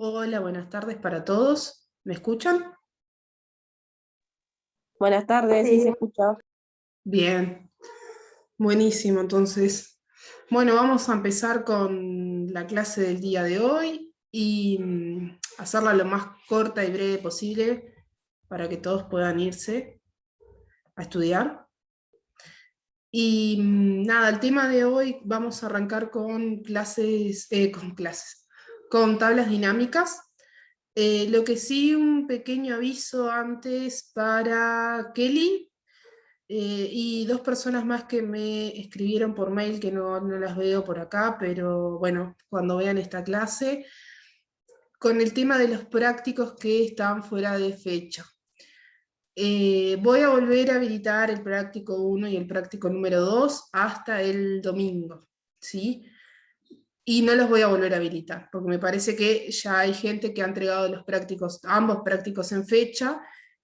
Hola, buenas tardes para todos. ¿Me escuchan? Buenas tardes, sí se Sí, escucha. Bien, buenísimo. Entonces, bueno, vamos a empezar con la clase del día de hoy y hacerla lo más corta y breve posible para que todos puedan irse a estudiar. Y nada, el tema de hoy vamos a arrancar con con tablas dinámicas. Lo que sí, un pequeño aviso antes para Kelly y dos personas más que me escribieron por mail que no las veo por acá, pero bueno, cuando vean esta clase, con el tema de los prácticos que están fuera de fecha. Voy a volver a habilitar el práctico 1 y el práctico número 2 hasta el domingo, ¿sí? Y no los voy a volver a habilitar, porque me parece que ya hay gente que ha entregado los prácticos, ambos prácticos en fecha,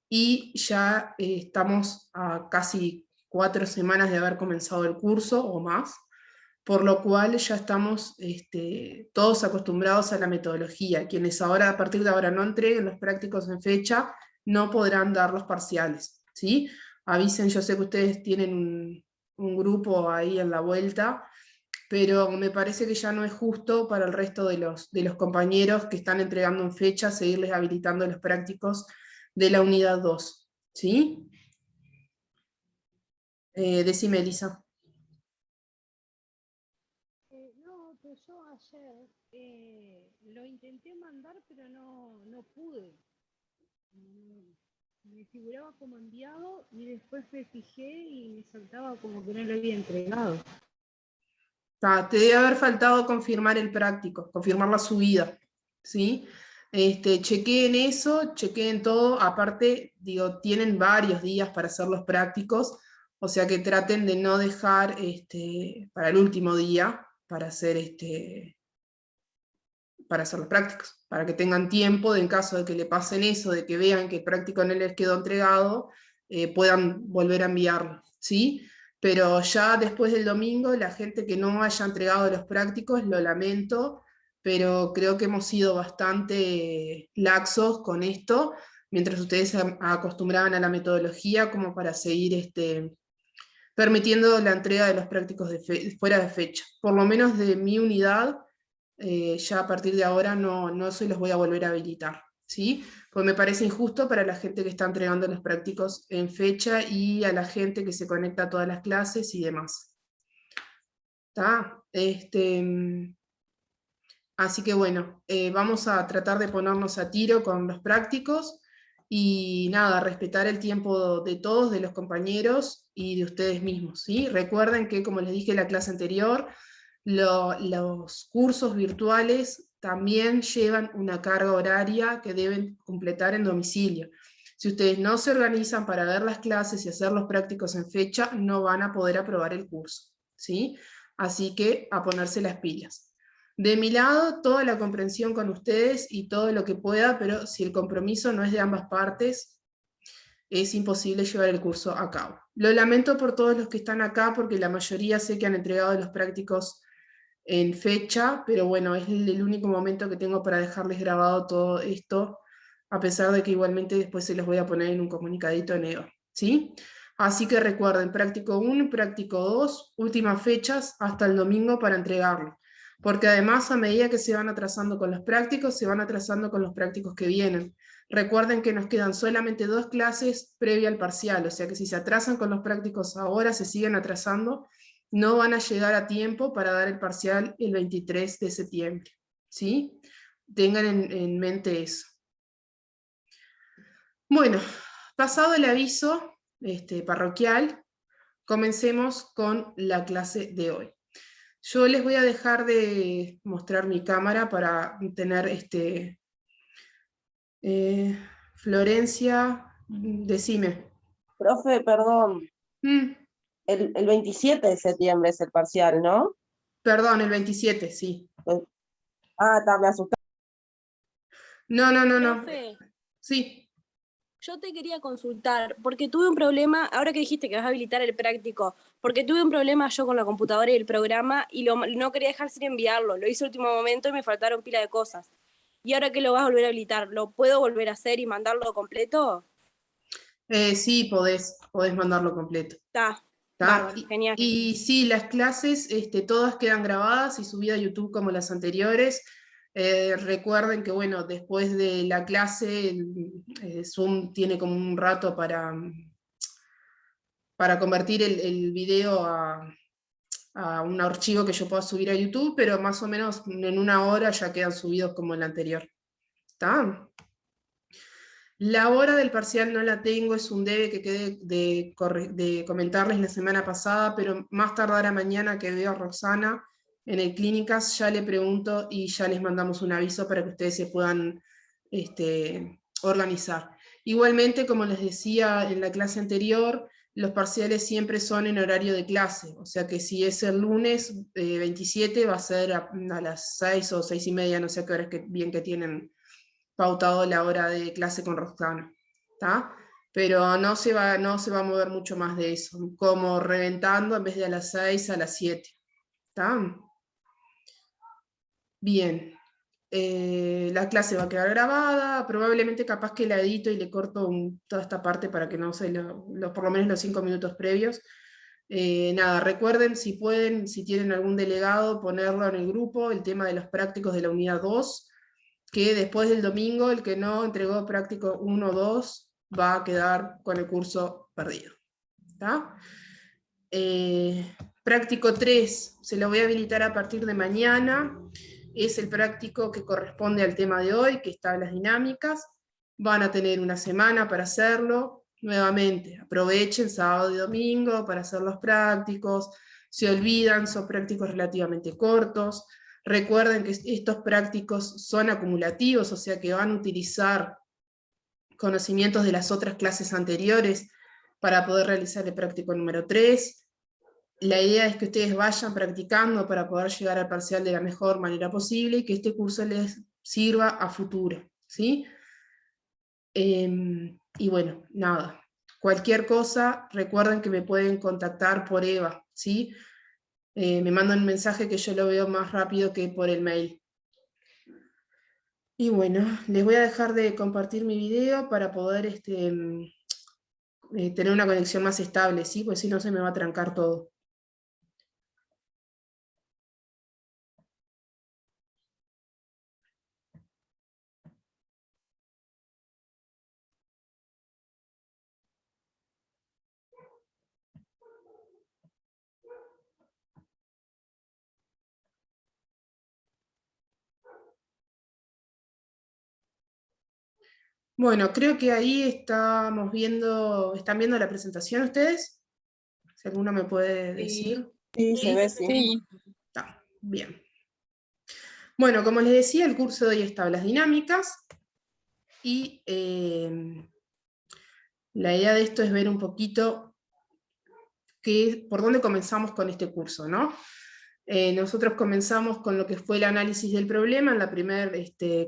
y ya estamos a casi 4 semanas de haber comenzado el curso o más, por lo cual ya estamos todos acostumbrados a la metodología. Quienes ahora, a partir de ahora, no entreguen los prácticos en fecha, no podrán dar los parciales, ¿sí? Avisen, yo sé que ustedes tienen un grupo ahí en la vuelta, pero me parece que ya no es justo para el resto de los compañeros que están entregando en fecha seguirles habilitando los prácticos de la unidad 2, ¿sí? Decime, Elisa. No, pues yo ayer lo intenté mandar, pero no pude. Me figuraba como enviado y después me fijé y me saltaba como que no lo había entregado. Te debe haber faltado confirmar el práctico, confirmar la subida, ¿sí? Chequeen eso, chequeen todo, aparte, digo, tienen varios días para hacer los prácticos, o sea que traten de no dejar para el último día para hacer los prácticos, para que tengan tiempo de en caso de que le pasen eso, de que vean que el práctico no les quedó entregado, puedan volver a enviarlo, ¿sí? Pero ya después del domingo, la gente que no haya entregado los prácticos, lo lamento, pero creo que hemos sido bastante laxos con esto, mientras ustedes se acostumbraban a la metodología como para seguir permitiendo la entrega de los prácticos fuera de fecha. Por lo menos de mi unidad, ya a partir de ahora no se los voy a volver a habilitar, ¿sí? Pues me parece injusto para la gente que está entregando los prácticos en fecha y a la gente que se conecta a todas las clases y demás. ¿Está? Así que bueno, vamos a tratar de ponernos a tiro con los prácticos y nada, respetar el tiempo de todos, de los compañeros y de ustedes mismos, ¿sí? Recuerden que, como les dije en la clase anterior, los cursos virtuales también llevan una carga horaria que deben completar en domicilio. Si ustedes no se organizan para ver las clases y hacer los prácticos en fecha, no van a poder aprobar el curso, ¿sí? Así que a ponerse las pilas. De mi lado, toda la comprensión con ustedes y todo lo que pueda, pero si el compromiso no es de ambas partes, es imposible llevar el curso a cabo. Lo lamento por todos los que están acá, porque la mayoría sé que han entregado los prácticos en fecha, pero bueno, es el único momento que tengo para dejarles grabado todo esto, a pesar de que igualmente después se los voy a poner en un comunicadito en EVA, ¿sí? Así que recuerden, práctico 1 y práctico 2, últimas fechas hasta el domingo para entregarlo, porque además a medida que se van atrasando con los prácticos, se van atrasando con los prácticos que vienen. Recuerden que nos quedan solamente 2 clases previa al parcial, o sea que si se atrasan con los prácticos ahora, se siguen atrasando, no van a llegar a tiempo para dar el parcial el 23 de septiembre, ¿sí? Tengan en mente eso. Bueno, pasado el aviso parroquial, comencemos con la clase de hoy. Yo les voy a dejar de mostrar mi cámara para tener Florencia, decime. Profe, perdón, Mm, el 27 de septiembre es el parcial, ¿no? Perdón, el 27, sí. Me asusté. No. Profe, Sí. yo te quería consultar, porque tuve un problema, ahora que dijiste que vas a habilitar el práctico, porque tuve un problema yo con la computadora y el programa y no quería dejar sin enviarlo. Lo hice último momento y me faltaron pila de cosas. y ahora que lo vas a volver a habilitar, ¿lo puedo volver a hacer y mandarlo completo? Sí, podés mandarlo completo. Está, ¿Tá? bárbaro, genial. Y sí, las clases todas quedan grabadas y subidas a YouTube como las anteriores. Recuerden que, bueno, después de la clase, Zoom tiene como un rato para convertir el video a un archivo que yo pueda subir a YouTube, pero más o menos en una hora ya quedan subidos como el anterior. ¿Está? La hora del parcial no la tengo, es un debe que quedé de comentarles la semana pasada, pero más tardará mañana que veo a Roxana en el Clínicas, ya le pregunto y ya les mandamos un aviso para que ustedes se puedan organizar. Igualmente, como les decía en la clase anterior, los parciales siempre son en horario de clase, o sea que si es el lunes 27 va a ser a las 6 o 6:30, no sé a qué hora bien que tienen pautado la hora de clase con Roxana, ¿está? Pero no se va a mover mucho más de eso, como reventando en vez de a las 6 a las 7, ¿está? Bien, la clase va a quedar grabada, probablemente capaz que la edito y le corto toda esta parte para que no se por lo menos los 5 minutos previos. Nada, recuerden si pueden, si tienen algún delegado, ponerlo en el grupo, el tema de los prácticos de la unidad 2, que después del domingo el que no entregó práctico 1 o 2 va a quedar con el curso perdido. ¿Está? Práctico 3 se lo voy a habilitar a partir de mañana, es el práctico que corresponde al tema de hoy, que es tablas dinámicas. Van a tener una semana para hacerlo. Nuevamente, aprovechen sábado y domingo para hacer los prácticos. Se olvidan, son prácticos relativamente cortos. Recuerden que estos prácticos son acumulativos, o sea que van a utilizar conocimientos de las otras clases anteriores para poder realizar el práctico número 3. La idea es que ustedes vayan practicando para poder llegar al parcial de la mejor manera posible y que este curso les sirva a futuro, ¿sí? Y bueno, nada. Cualquier cosa, recuerden que me pueden contactar por Eva, ¿sí? Me mandan un mensaje que yo lo veo más rápido que por el mail. Y les voy a dejar de compartir mi video para poder tener una conexión más estable, ¿sí? Pues si no se me va a trancar todo. Bueno, creo que ahí están viendo la presentación ustedes. Si alguno me puede decir. Sí, se ve, sí. Está, bien. Bueno, como les decía, el curso de hoy es tablas dinámicas, y la idea de esto es ver un poquito por dónde comenzamos con este curso, ¿no? Nosotros comenzamos con lo que fue el análisis del problema en la primera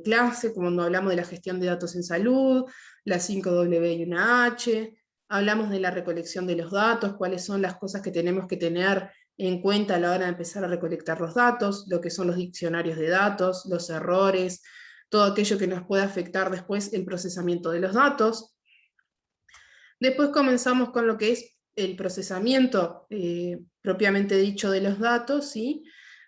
clase, cuando hablamos de la gestión de datos en salud, la 5W y una H, hablamos de la recolección de los datos, cuáles son las cosas que tenemos que tener en cuenta a la hora de empezar a recolectar los datos, lo que son los diccionarios de datos, los errores, todo aquello que nos puede afectar después el procesamiento de los datos. Después comenzamos con lo que es el procesamiento propiamente dicho de los datos, ¿sí?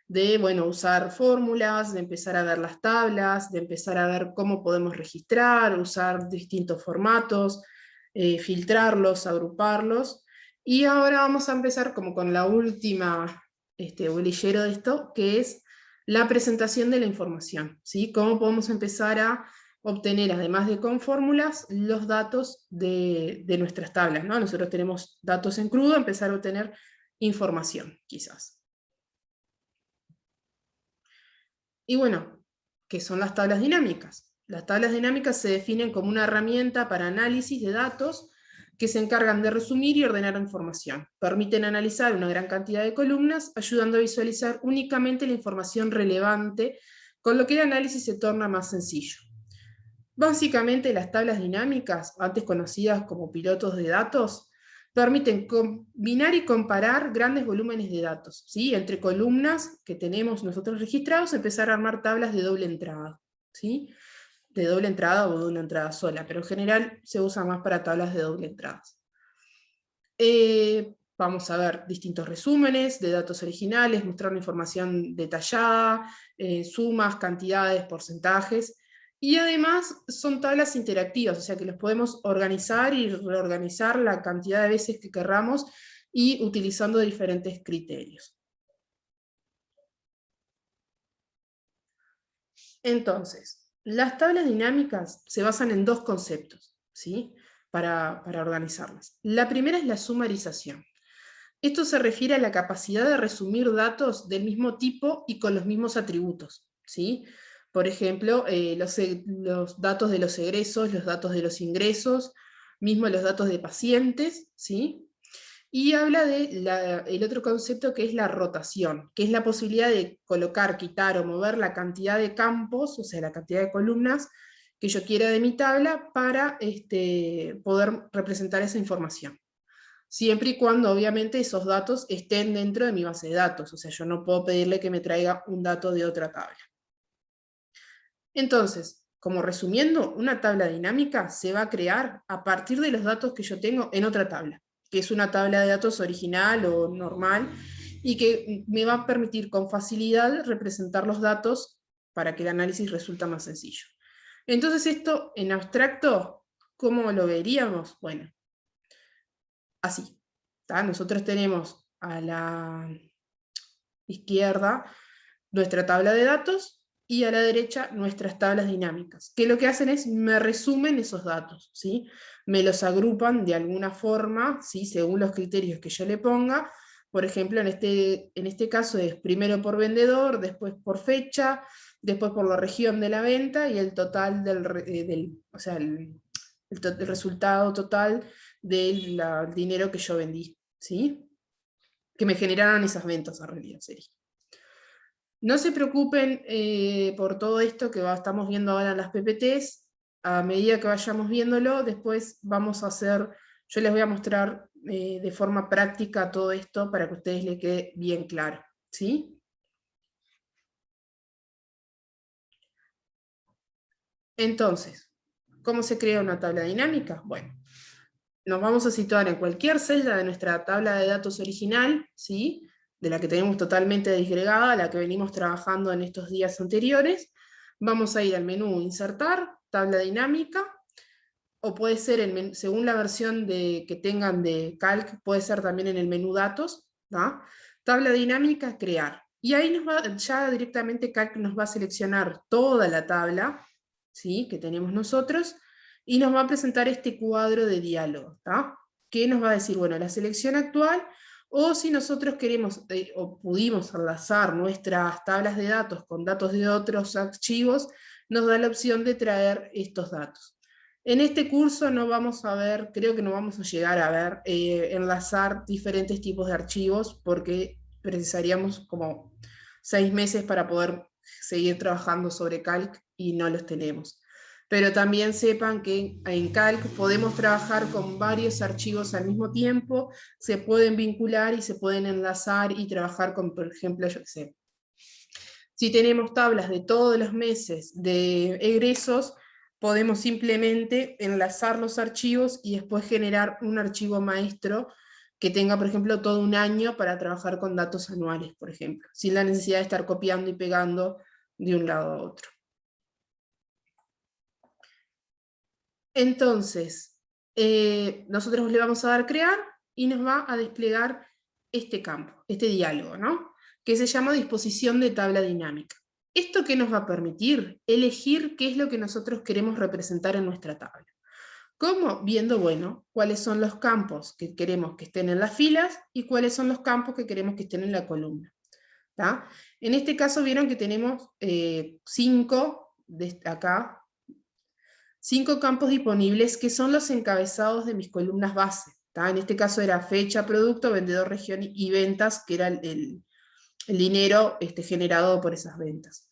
De usar fórmulas, de empezar a ver las tablas, de empezar a ver cómo podemos registrar, usar distintos formatos, filtrarlos, agruparlos. Y ahora vamos a empezar como con la última bolillero de esto, que es la presentación de la información, ¿sí? Cómo podemos empezar a obtener, además de con fórmulas, los datos de nuestras tablas, ¿no? Nosotros tenemos datos en crudo, empezar a obtener información, quizás. Y bueno, ¿qué son las tablas dinámicas? Las tablas dinámicas se definen como una herramienta para análisis de datos que se encargan de resumir y ordenar información. Permiten analizar una gran cantidad de columnas, ayudando a visualizar únicamente la información relevante, con lo que el análisis se torna más sencillo. Básicamente las tablas dinámicas, antes conocidas como pilotos de datos, permiten combinar y comparar grandes volúmenes de datos, ¿sí? Entre columnas que tenemos nosotros registrados, empezar a armar tablas de doble entrada. ¿sí? De doble entrada o de una entrada sola, pero en general se usa más para tablas de doble entrada. Vamos a ver distintos resúmenes de datos originales, mostrar información detallada, sumas, cantidades, porcentajes, y además son tablas interactivas, o sea que los podemos organizar y reorganizar la cantidad de veces que querramos y utilizando diferentes criterios. Entonces, las tablas dinámicas se basan en dos conceptos, ¿sí? Para organizarlas. La primera es la sumarización. Esto se refiere a la capacidad de resumir datos del mismo tipo y con los mismos atributos, ¿sí? Por ejemplo, los datos de los egresos, los datos de los ingresos, mismo los datos de pacientes, ¿sí? Y habla el otro concepto que es la rotación, que es la posibilidad de colocar, quitar o mover la cantidad de campos, o sea, la cantidad de columnas que yo quiera de mi tabla para poder representar esa información. Siempre y cuando, obviamente, esos datos estén dentro de mi base de datos, o sea, yo no puedo pedirle que me traiga un dato de otra tabla. Entonces, como resumiendo, una tabla dinámica se va a crear a partir de los datos que yo tengo en otra tabla, que es una tabla de datos original o normal, y que me va a permitir con facilidad representar los datos para que el análisis resulte más sencillo. Entonces esto, en abstracto, ¿cómo lo veríamos? Bueno, así. Nosotros tenemos a la izquierda nuestra tabla de datos y a la derecha nuestras tablas dinámicas, que lo que hacen es me resumen esos datos, ¿sí? Me los agrupan de alguna forma, ¿sí? Según los criterios que yo le ponga. Por ejemplo, en este caso es primero por vendedor, después por fecha, después por la región de la venta y el total o sea, el resultado total del dinero que yo vendí, ¿sí? Que me generaron esas ventas, en realidad sería. No se preocupen por todo esto que estamos viendo ahora en las PPTs. A medida que vayamos viéndolo, después vamos a hacer, yo les voy a mostrar de forma práctica todo esto para que a ustedes les quede bien claro, ¿sí? Entonces, ¿cómo se crea una tabla dinámica? Bueno, nos vamos a situar en cualquier celda de nuestra tabla de datos original, ¿sí? De la que tenemos totalmente disgregada, la que venimos trabajando en estos días anteriores. Vamos a ir al menú Insertar, Tabla Dinámica, o puede ser, según la versión que tengan de Calc, puede ser también en el menú Datos, ¿no? Tabla Dinámica, Crear. Y ahí ya directamente Calc nos va a seleccionar toda la tabla, ¿sí? Que tenemos nosotros, y nos va a presentar este cuadro de diálogo, ¿tá? Que nos va a decir, bueno, la selección actual, o si nosotros queremos o pudimos enlazar nuestras tablas de datos con datos de otros archivos, nos da la opción de traer estos datos. En este curso no vamos a ver, creo que no vamos a llegar a ver, enlazar diferentes tipos de archivos, porque precisaríamos como 6 meses para poder seguir trabajando sobre Calc y no los tenemos. Pero también sepan que en Calc podemos trabajar con varios archivos al mismo tiempo, se pueden vincular y se pueden enlazar y trabajar con, por ejemplo, yo qué sé, si tenemos tablas de todos los meses de egresos, podemos simplemente enlazar los archivos y después generar un archivo maestro que tenga, por ejemplo, todo un año para trabajar con datos anuales, por ejemplo, sin la necesidad de estar copiando y pegando de un lado a otro. Entonces, nosotros le vamos a dar crear y nos va a desplegar este campo, este diálogo, ¿no? Que se llama disposición de tabla dinámica. ¿Esto qué nos va a permitir? Elegir qué es lo que nosotros queremos representar en nuestra tabla. ¿Cómo? Viendo, bueno, cuáles son los campos que queremos que estén en las filas y cuáles son los campos que queremos que estén en la columna. ¿Tá? En este caso vieron que tenemos 5 acá, 5 campos disponibles que son los encabezados de mis columnas base. ¿Tá? En este caso era fecha, producto, vendedor, región y ventas, que era el dinero generado por esas ventas.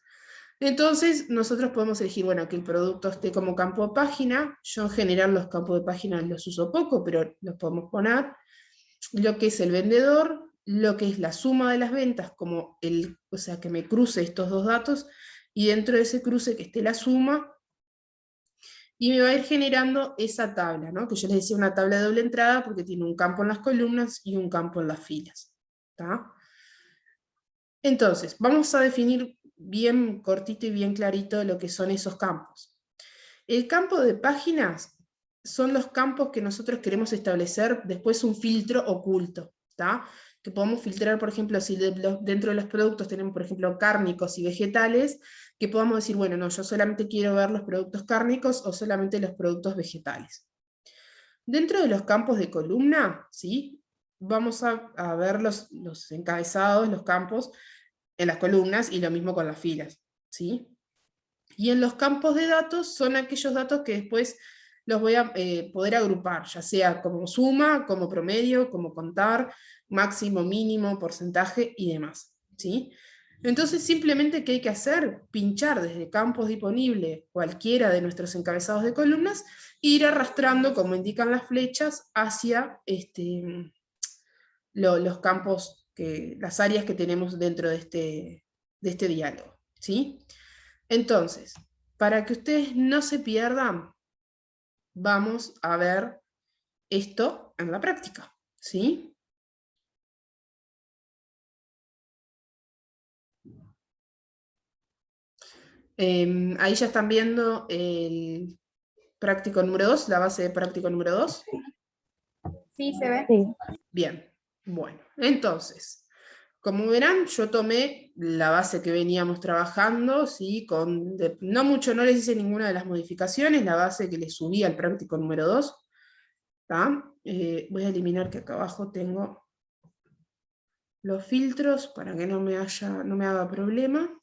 Entonces nosotros podemos elegir, bueno, que el producto esté como campo de página. Yo en general los campos de página los uso poco, pero los podemos poner. Lo que es el vendedor, lo que es la suma de las ventas, o sea, que me cruce estos dos datos, y dentro de ese cruce que esté la suma, y me va a ir generando esa tabla, ¿no? Que yo les decía una tabla de doble entrada porque tiene un campo en las columnas y un campo en las filas. ¿Tá? Entonces, vamos a definir bien cortito y bien clarito lo que son esos campos. El campo de páginas son los campos que nosotros queremos establecer después un filtro oculto, ¿tá? Que podamos filtrar, por ejemplo, si dentro de los productos tenemos, por ejemplo, cárnicos y vegetales, que podamos decir, bueno, no, yo solamente quiero ver los productos cárnicos o solamente los productos vegetales. Dentro de los campos de columna, ¿sí? Vamos a ver los encabezados, los campos en las columnas, y lo mismo con las filas, ¿sí? Y en los campos de datos son aquellos datos que después los voy a poder agrupar, ya sea como suma, como promedio, como contar, máximo, mínimo, porcentaje y demás, ¿sí? Entonces simplemente, ¿qué hay que hacer? Pinchar desde campos disponibles cualquiera de nuestros encabezados de columnas e ir arrastrando, como indican las flechas, hacia los campos, las áreas que tenemos dentro de este diálogo, ¿sí? Entonces, para que ustedes no se pierdan, vamos a ver esto en la práctica, ¿sí? Ahí ya están viendo el práctico número 2, la base de práctico número 2. Sí, se ve. Sí. Bien, bueno, entonces, como verán, yo tomé la base que veníamos trabajando, ¿sí? No mucho, no les hice ninguna de las modificaciones, la base que les subí al práctico número 2. Voy a eliminar que acá abajo tengo los filtros para que no me haga problema.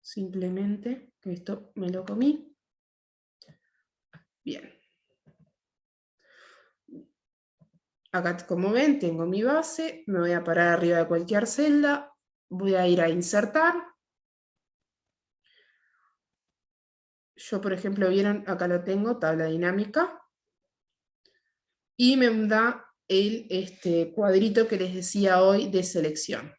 Simplemente que esto me lo comí. Bien. Acá, como ven, tengo mi base, me voy a parar arriba de cualquier celda, voy a ir a insertar. Yo, por ejemplo, vieron, acá lo tengo, tabla dinámica. Y me da el cuadrito que les decía hoy de selección.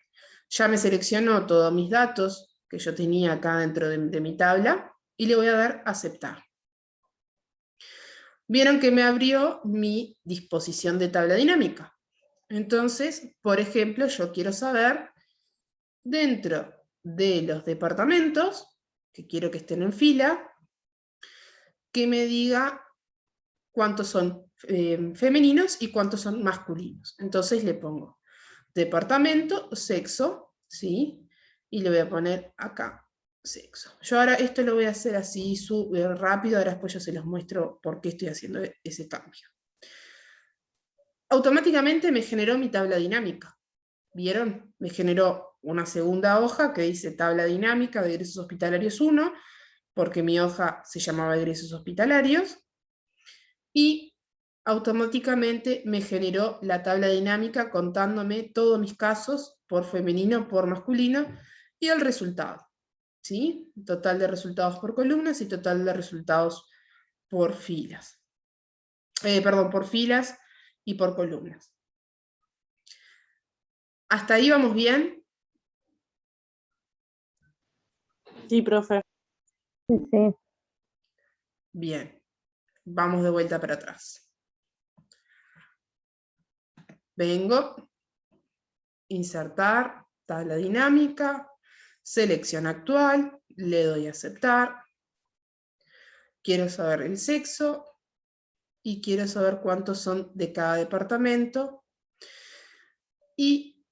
Ya me seleccionó todos mis datos que yo tenía acá dentro de mi tabla, y le voy a dar a aceptar. Vieron que me abrió mi disposición de tabla dinámica. Entonces, por ejemplo, yo quiero saber, dentro de los departamentos, que quiero que estén en fila, que me diga cuántos son femeninos y cuántos son masculinos. Entonces le pongo departamento, sexo, ¿sí? Y le voy a poner acá, sexo. Yo ahora esto lo voy a hacer así rápido, ahora después yo se los muestro por qué estoy haciendo ese cambio. Automáticamente me generó mi tabla dinámica. ¿Vieron? Me generó una segunda hoja que dice tabla dinámica de egresos hospitalarios 1, porque mi hoja se llamaba egresos hospitalarios, y automáticamente me generó la tabla dinámica contándome todos mis casos por femenino, por masculino, y el resultado, ¿sí? Total de resultados por columnas y total de resultados por filas. Perdón, por filas y por columnas. ¿Hasta ahí vamos bien? Sí, profe. Sí, sí. Bien. Vamos de vuelta para atrás. Vengo, insertar, tabla dinámica, selección actual, le doy a aceptar. Quiero saber el sexo y quiero saber cuántos son de cada departamento. Y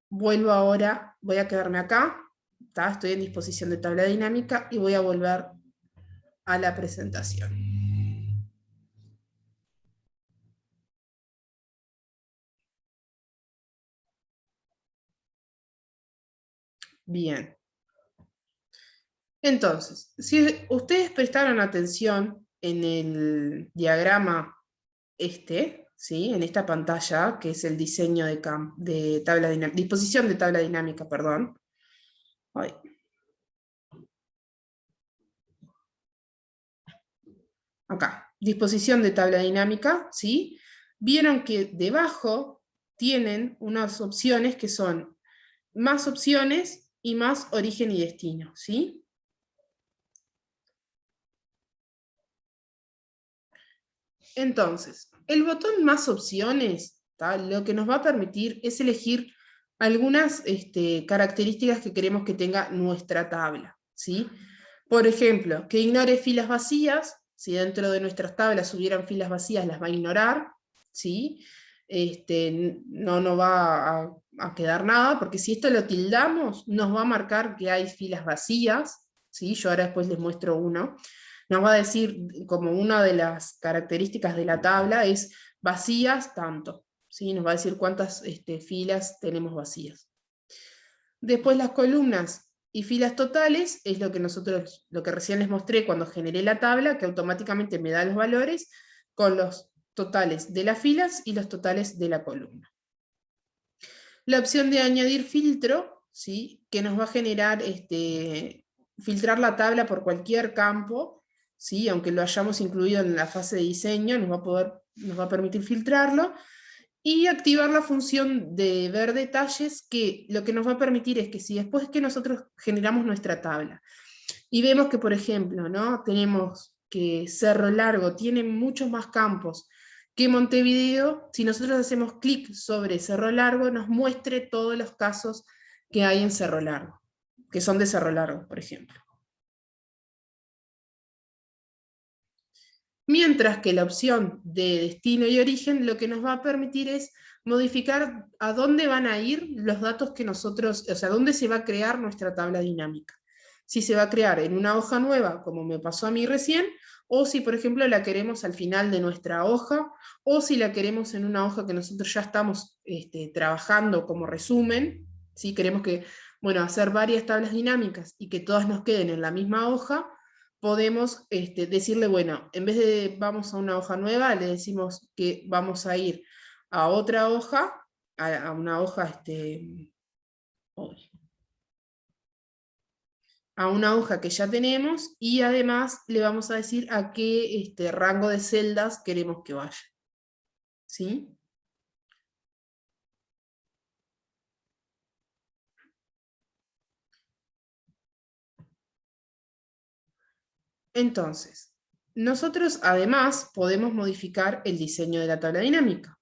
vuelvo ahora, voy a quedarme acá, ¿tá? Estoy en disposición de tabla dinámica y voy a volver a la presentación. Bien. Entonces, si ustedes prestaron atención en el diagrama ¿sí? En esta pantalla, que es el diseño de tabla dinámica, disposición de tabla dinámica, perdón. Ay. Acá, disposición de tabla dinámica, ¿sí? Vieron que debajo tienen unas opciones que son más opciones y más origen y destino, ¿sí? Entonces, el botón más opciones, ¿tá? Lo que nos va a permitir es elegir algunas características que queremos que tenga nuestra tabla, ¿sí? Por ejemplo, que ignore filas vacías. Si dentro de nuestras tablas hubieran filas vacías, las va a ignorar, ¿sí? No va a quedar nada, porque si esto lo tildamos, nos va a marcar que hay filas vacías, ¿sí? Yo ahora después les muestro uno. Nos va a decir, como una de las características de la tabla es vacías tanto, ¿sí? Nos va a decir cuántas filas tenemos vacías. Después las columnas y filas totales es lo que recién les mostré cuando generé la tabla, que automáticamente me da los valores con los totales de las filas y los totales de la columna. La opción de añadir filtro, ¿sí? Que nos va a generar filtrar la tabla por cualquier campo, ¿sí? Aunque lo hayamos incluido en la fase de diseño, nos va a permitir filtrarlo. Y activar la función de ver detalles, que lo que nos va a permitir es que si después que nosotros generamos nuestra tabla y vemos que, por ejemplo, ¿no? Tenemos que Cerro Largo tiene muchos más campos que Montevideo, si nosotros hacemos clic sobre Cerro Largo, nos muestre todos los casos que hay en Cerro Largo, que son de Cerro Largo, por ejemplo. Mientras que la opción de destino y origen lo que nos va a permitir es modificar a dónde van a ir los datos que nosotros, o sea, dónde se va a crear nuestra tabla dinámica. Si se va a crear en una hoja nueva, como me pasó a mí recién, o si, por ejemplo, la queremos al final de nuestra hoja, o si la queremos en una hoja que nosotros ya estamos trabajando como resumen, si queremos que, bueno, hacer varias tablas dinámicas y que todas nos queden en la misma hoja, podemos decirle, bueno, en vez de vamos a una hoja nueva, le decimos que vamos a ir a otra hoja, a una hoja, a una hoja que ya tenemos, y además le vamos a decir a qué rango de celdas queremos que vaya. ¿Sí? Entonces, nosotros además podemos modificar el diseño de la tabla dinámica.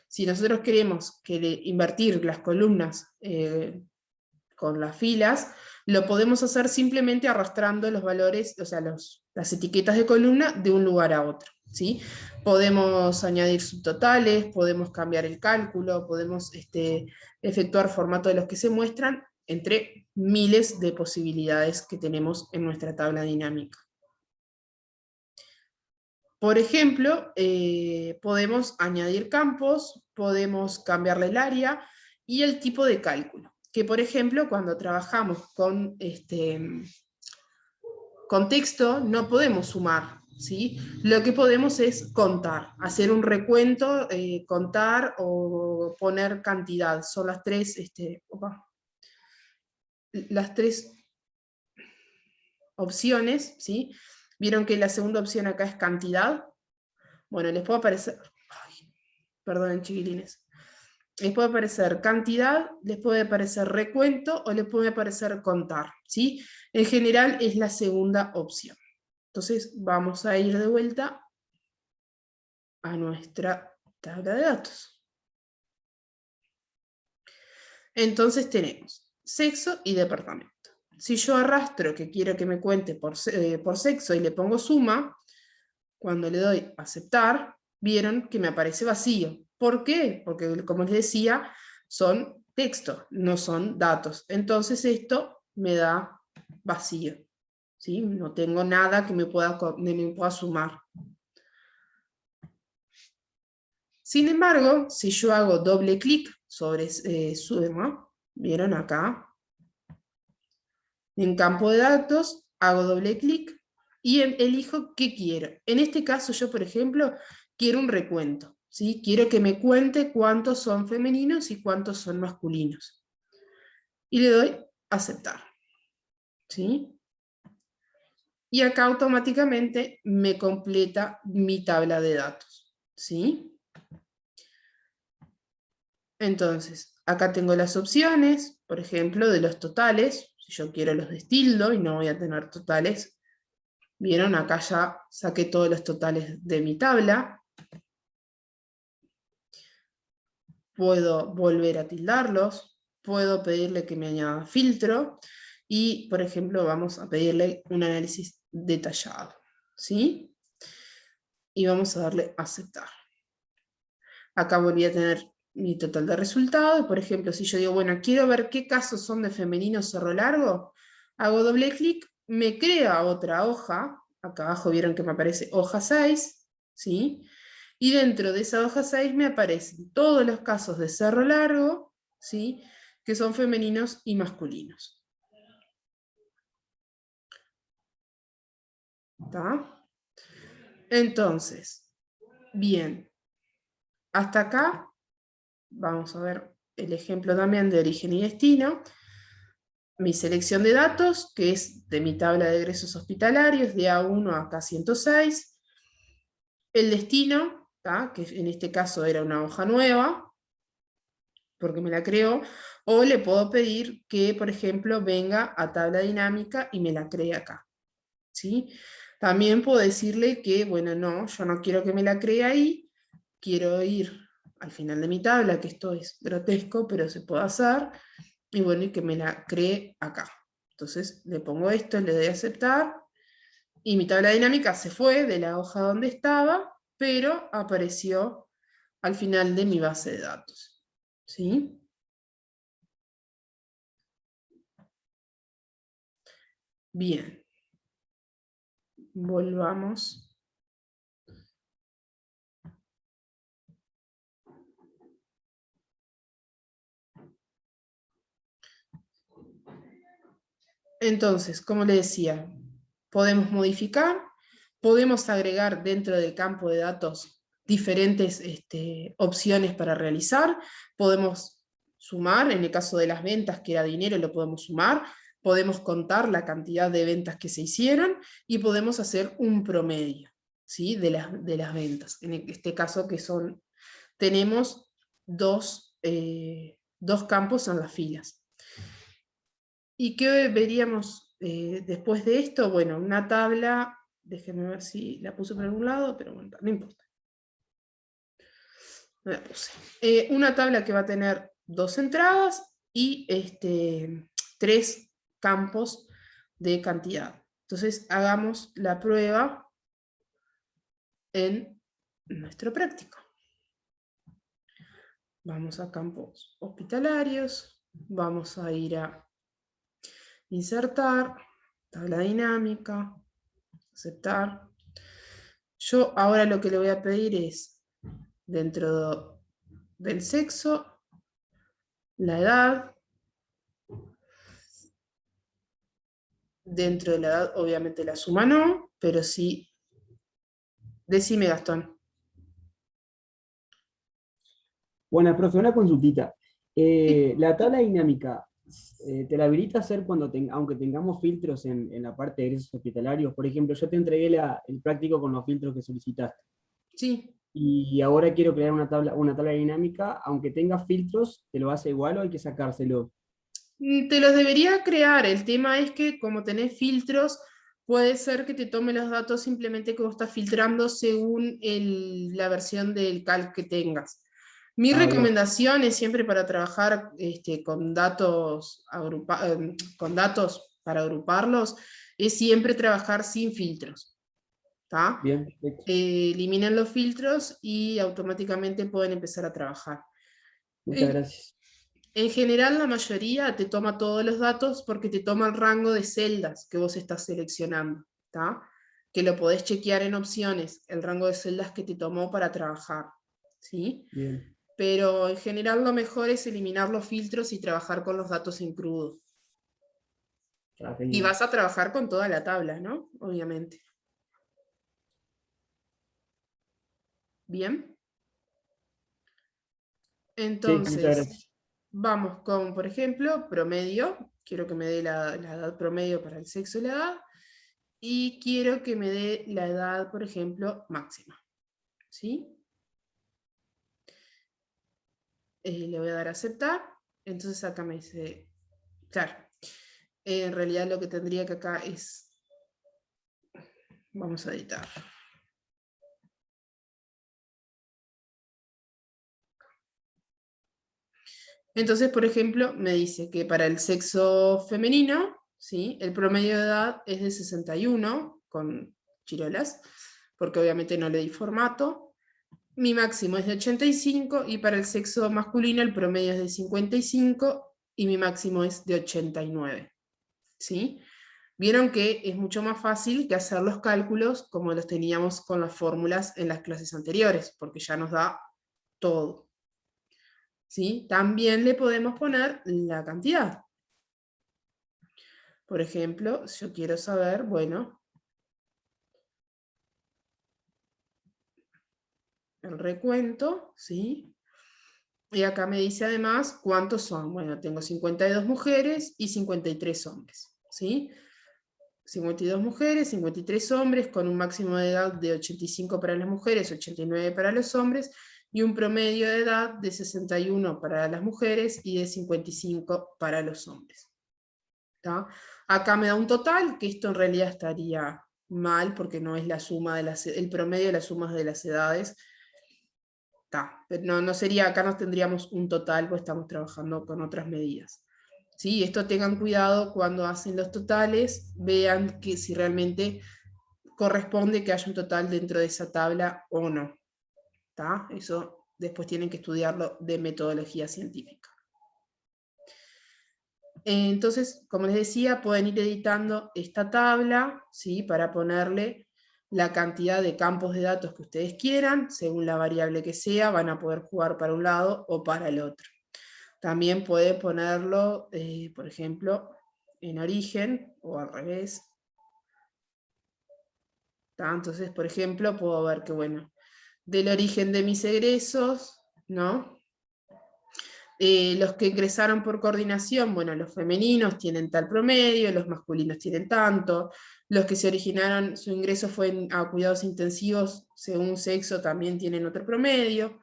Si nosotros queremos invertir las columnas con las filas, lo podemos hacer simplemente arrastrando los valores, o sea, las etiquetas de columna de un lugar a otro, ¿sí? Podemos añadir subtotales, podemos cambiar el cálculo, podemos efectuar formato de los que se muestran, entre miles de posibilidades que tenemos en nuestra tabla dinámica. Por ejemplo, podemos añadir campos, podemos cambiarle el área y el tipo de cálculo. Que por ejemplo, cuando trabajamos con texto, no podemos sumar, ¿sí? Lo que podemos es contar, hacer un recuento, contar o poner cantidad. Son las tres opciones, ¿sí? ¿Vieron que la segunda opción acá es cantidad? Bueno, les puede aparecer, perdonen chiquilines, les puede aparecer cantidad, les puede aparecer recuento o les puede aparecer contar, ¿sí? En general es la segunda opción. Entonces vamos a ir de vuelta a nuestra tabla de datos. Entonces tenemos sexo y departamento. Si yo arrastro que quiero que me cuente por sexo y le pongo suma, cuando le doy aceptar, vieron que me aparece vacío. ¿Por qué? Porque, como les decía, son texto, no son datos. Entonces esto me da vacío, ¿sí? No tengo nada que me pueda sumar. Sin embargo, si yo hago doble clic sobre suma, ¿vieron acá? En campo de datos, hago doble clic y elijo qué quiero. En este caso yo, por ejemplo, quiero un recuento, ¿sí? Quiero que me cuente cuántos son femeninos y cuántos son masculinos. Y le doy aceptar, ¿sí? Y acá automáticamente me completa mi tabla de datos, ¿sí? Entonces, acá tengo las opciones, por ejemplo, de los totales. Si yo quiero los destildo y no voy a tener totales, ¿vieron? Acá ya saqué todos los totales de mi tabla. Puedo volver a tildarlos, puedo pedirle que me añada filtro y, por ejemplo, vamos a pedirle un análisis detallado, ¿sí? Y vamos a darle a aceptar. Acá volví a tener mi total de resultados. Por ejemplo, si yo digo, bueno, quiero ver qué casos son de femenino cerro largo, hago doble clic, me crea otra hoja. Acá abajo vieron que me aparece hoja 6, ¿sí? Y dentro de esa hoja 6 me aparecen todos los casos de cerro largo, ¿sí? Que son femeninos y masculinos. ¿Está? Entonces, bien, hasta acá vamos a ver el ejemplo también de origen y destino. Mi selección de datos, que es de mi tabla de egresos hospitalarios, de A1 a K106. El destino, ¿tá? Que en este caso era una hoja nueva, porque me la creó, o le puedo pedir que, por ejemplo, venga a tabla dinámica y me la cree acá, ¿sí? También puedo decirle que, bueno, no, yo no quiero que me la cree ahí, quiero ir al final de mi tabla, que esto es grotesco, pero se puede hacer, y bueno, y que me la cree acá. Entonces le pongo esto, le doy a aceptar, y mi tabla dinámica se fue de la hoja donde estaba, pero apareció al final de mi base de datos, ¿sí? Bien, volvamos. Entonces, como le decía, podemos modificar, podemos agregar dentro del campo de datos diferentes opciones para realizar, podemos sumar, en el caso de las ventas, que era dinero, lo podemos sumar, podemos contar la cantidad de ventas que se hicieron y podemos hacer un promedio, ¿sí? de las ventas. En este caso que son, tenemos dos campos en las filas. ¿Y qué veríamos después de esto? Bueno, una tabla, déjenme ver si la puse por algún lado, pero bueno, no importa. No la puse. Una tabla que va a tener dos entradas y 3 campos de cantidad. Entonces hagamos la prueba en nuestro práctico. Vamos a campos hospitalarios, vamos a ir a insertar, tabla dinámica, aceptar. Yo ahora lo que le voy a pedir es, dentro del sexo, la edad. Dentro de la edad, obviamente la suma no, pero sí. Decime, Gastón. Bueno, profe, una consultita. La tabla dinámica, ¿te la habilita hacer cuando aunque tengamos filtros en la parte de egresos hospitalarios? Por ejemplo, yo te entregué el práctico con los filtros que solicitaste. Sí. Y ahora quiero crear una tabla dinámica, aunque tenga filtros, ¿te lo hace igual o hay que sacárselo? Te los debería crear. El tema es que como tenés filtros, puede ser que te tome los datos simplemente que vos estás filtrando según la versión del calc que tengas. Mi Bien. recomendación es siempre para trabajar con datos para agruparlos, es siempre trabajar sin filtros. ¿Tá? Bien, perfecto. Eliminen los filtros y automáticamente pueden empezar a trabajar. Muchas gracias. En general, la mayoría te toma todos los datos porque te toma el rango de celdas que vos estás seleccionando, ¿tá? Que lo podés chequear en opciones, el rango de celdas que te tomó para trabajar, ¿sí? Bien. Pero en general lo mejor es eliminar los filtros y trabajar con los datos en crudo. Y vas a trabajar con toda la tabla, ¿no? Obviamente. Bien. Entonces, sí, vamos con, por ejemplo, promedio. Quiero que me dé la edad promedio para el sexo y la edad. Y quiero que me dé la edad, por ejemplo, máxima. ¿Sí? le voy a dar a aceptar. Entonces acá me dice, claro, en realidad lo que tendría que acá es, vamos a editar. Entonces, por ejemplo, me dice que para el sexo femenino, ¿sí?, el promedio de edad es de 61, con chirolas, porque obviamente no le di formato. Mi máximo es de 85, y para el sexo masculino el promedio es de 55, y mi máximo es de 89. ¿Sí? Vieron que es mucho más fácil que hacer los cálculos como los teníamos con las fórmulas en las clases anteriores, porque ya nos da todo. ¿Sí? También le podemos poner la cantidad. Por ejemplo, si yo quiero saber, bueno, el recuento, ¿sí? Y acá me dice además cuántos son. Bueno, tengo 52 mujeres y 53 hombres, ¿sí? 52 mujeres, 53 hombres, con un máximo de edad de 85 para las mujeres, 89 para los hombres, y un promedio de edad de 61 para las mujeres y de 55 para los hombres. ¿Tá? Acá me da un total, que esto en realidad estaría mal, porque no es la suma de el promedio de las sumas de las edades. Pero no sería, acá no tendríamos un total, pues estamos trabajando con otras medidas. ¿Sí? Esto tengan cuidado cuando hacen los totales, vean que si realmente corresponde que haya un total dentro de esa tabla o no. ¿Tá? Eso después tienen que estudiarlo de metodología científica. Entonces, como les decía, pueden ir editando esta tabla, ¿sí?, para ponerle la cantidad de campos de datos que ustedes quieran, según la variable que sea, van a poder jugar para un lado o para el otro. También pueden ponerlo, por ejemplo, en origen, o al revés. ¿Tá? Entonces, por ejemplo, puedo ver que, bueno, del origen de mis egresos, ¿no? Los que ingresaron por coordinación, bueno, los femeninos tienen tal promedio, los masculinos tienen tanto, los que se originaron, su ingreso fue a cuidados intensivos según sexo, también tienen otro promedio.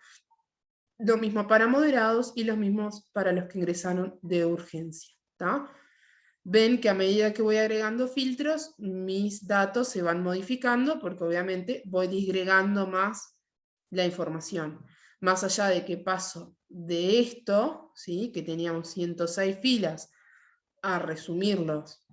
Lo mismo para moderados y los mismos para los que ingresaron de urgencia. ¿Tá? Ven que a medida que voy agregando filtros, mis datos se van modificando, porque obviamente voy disgregando más la información. Más allá de que paso de esto, ¿sí?, que teníamos 106 filas, a resumirlos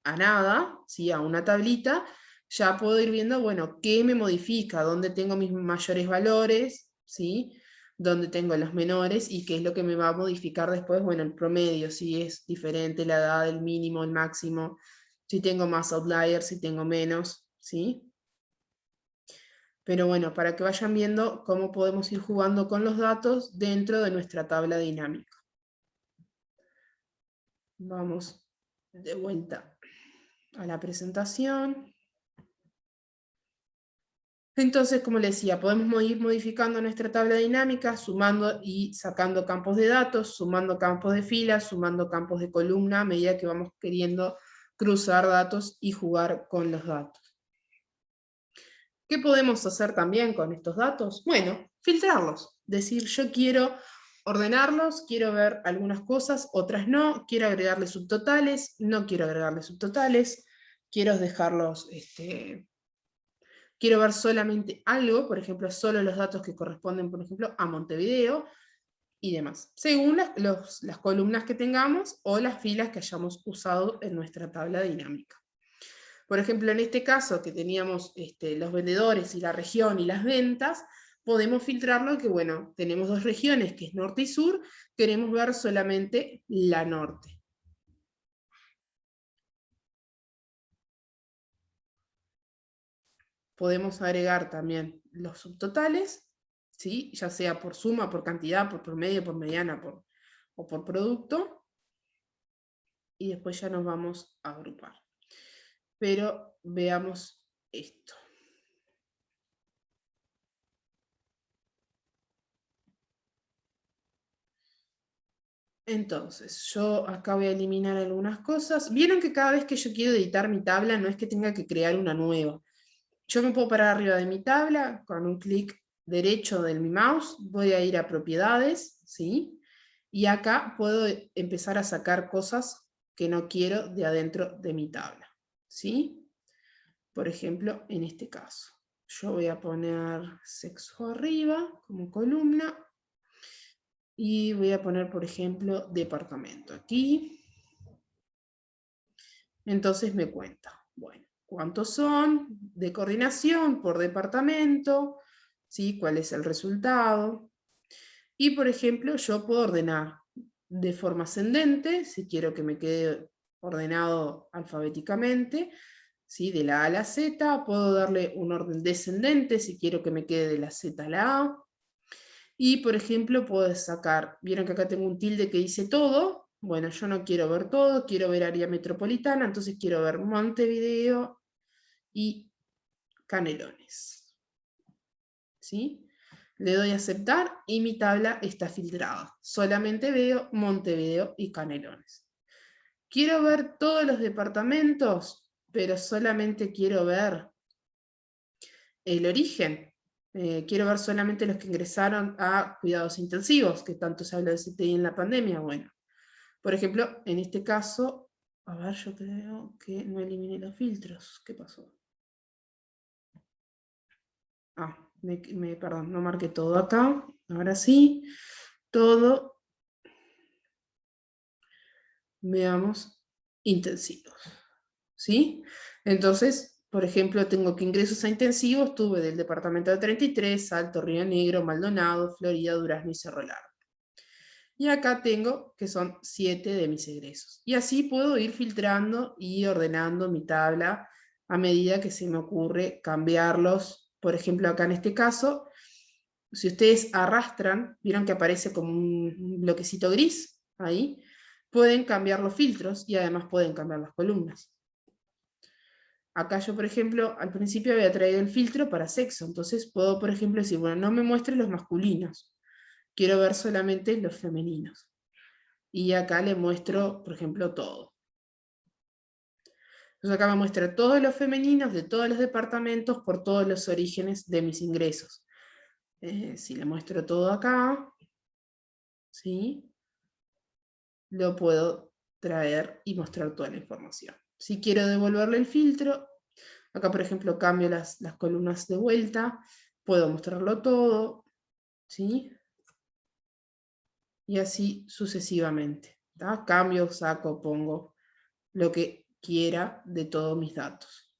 a nada, ¿sí?, a una tablita, ya puedo ir viendo, bueno, qué me modifica, dónde tengo mis mayores valores, ¿sí?, dónde tengo los menores, y qué es lo que me va a modificar después, bueno, el promedio, si es diferente la edad, el mínimo, el máximo, si tengo más outliers, si tengo menos, ¿sí? Pero bueno, para que vayan viendo cómo podemos ir jugando con los datos dentro de nuestra tabla dinámica. Vamos de vuelta a la presentación. Entonces, como les decía, podemos ir modificando nuestra tabla dinámica, sumando y sacando campos de datos, sumando campos de fila, sumando campos de columna, a medida que vamos queriendo cruzar datos y jugar con los datos. ¿Qué podemos hacer también con estos datos? Bueno, filtrarlos. Decir, yo quiero ordenarlos, quiero ver algunas cosas, otras no, quiero agregarle subtotales, no quiero agregarle subtotales, quiero dejarlos, quiero ver solamente algo, por ejemplo, solo los datos que corresponden, por ejemplo, a Montevideo, y demás, según las columnas que tengamos o las filas que hayamos usado en nuestra tabla dinámica. Por ejemplo, en este caso que teníamos los vendedores y la región y las ventas, podemos filtrarlo que, bueno, tenemos dos regiones, que es norte y sur, queremos ver solamente la norte. Podemos agregar también los subtotales, ¿sí?, ya sea por suma, por cantidad, por promedio, por mediana o por producto, y después ya nos vamos a agrupar. Pero veamos esto. Entonces, yo acá voy a eliminar algunas cosas. Vieron que cada vez que yo quiero editar mi tabla, no es que tenga que crear una nueva. Yo me puedo parar arriba de mi tabla, con un clic derecho de mi mouse, voy a ir a propiedades, ¿sí? Y acá puedo empezar a sacar cosas que no quiero de adentro de mi tabla, ¿sí? Por ejemplo, en este caso. Yo voy a poner sexo arriba como columna. Y voy a poner, por ejemplo, departamento aquí. Entonces me cuenta, bueno, ¿cuántos son de coordinación por departamento? ¿Sí? ¿Cuál es el resultado? Y, por ejemplo, yo puedo ordenar de forma ascendente, si quiero que me quede ordenado alfabéticamente, ¿sí? De la A a la Z, puedo darle un orden descendente, si quiero que me quede de la Z a la A. Y, por ejemplo, puedo sacar, vieron que acá tengo un tilde que dice todo. Bueno, yo no quiero ver todo, quiero ver área metropolitana, entonces quiero ver Montevideo y Canelones. ¿Sí? Le doy a aceptar y mi tabla está filtrada. Solamente veo Montevideo y Canelones. Quiero ver todos los departamentos, pero solamente quiero ver el origen. Quiero ver solamente los que ingresaron a cuidados intensivos, que tanto se habla de CTI en la pandemia. Bueno, por ejemplo, en este caso, a ver, yo creo que no eliminé los filtros. ¿Qué pasó? Ah, perdón, no marqué todo acá. Ahora sí, todo, veamos, intensivos. ¿Sí? Entonces, por ejemplo, tengo que ingresos a intensivos, tuve del departamento de 33, Salto, Río Negro, Maldonado, Florida, Durazno y Cerro Largo. Y acá tengo que son 7 de mis egresos. Y así puedo ir filtrando y ordenando mi tabla a medida que se me ocurre cambiarlos. Por ejemplo, acá en este caso, si ustedes arrastran, vieron que aparece como un bloquecito gris ahí, pueden cambiar los filtros y además pueden cambiar las columnas. Acá yo, por ejemplo, al principio había traído el filtro para sexo, entonces puedo, por ejemplo, decir, bueno, no me muestre los masculinos, quiero ver solamente los femeninos. Y acá le muestro, por ejemplo, todo. Entonces acá me muestra todos los femeninos de todos los departamentos por todos los orígenes de mis ingresos. Si le muestro todo acá, ¿sí? Lo puedo traer y mostrar toda la información. Si quiero devolverle el filtro, acá por ejemplo cambio las columnas de vuelta, puedo mostrarlo todo, ¿sí? Y así sucesivamente. ¿Tá? Cambio, saco, pongo lo que quiera de todos mis datos.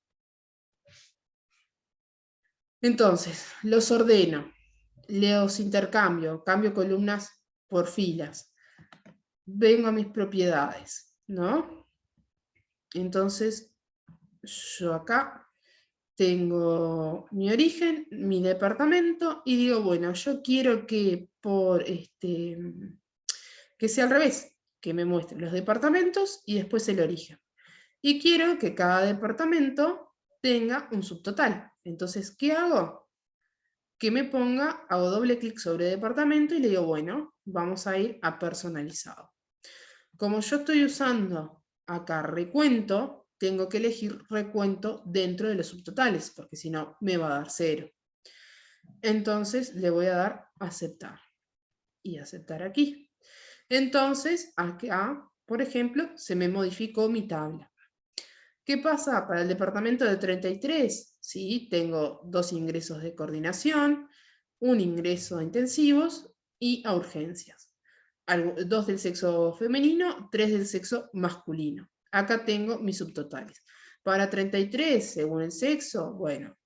Entonces, los ordeno, los intercambio, cambio columnas por filas, vengo a mis propiedades, ¿no? Entonces, yo acá tengo mi origen, mi departamento, y digo, bueno, yo quiero que que sea al revés, que me muestre los departamentos y después el origen. Y quiero que cada departamento tenga un subtotal. Entonces, ¿qué hago? Que me ponga, hago doble clic sobre departamento y le digo, bueno, vamos a ir a personalizado. Como yo estoy usando acá recuento, tengo que elegir recuento dentro de los subtotales, porque si no me va a dar 0. Entonces le voy a dar aceptar. Y aceptar aquí. Entonces, acá, por ejemplo, se me modificó mi tabla. ¿Qué pasa para el departamento de 33? Sí, tengo 2 ingresos de coordinación, un ingreso a intensivos y a urgencias. 2 del sexo femenino, 3 del sexo masculino. Acá tengo mis subtotales. Para 33, según el sexo, bueno,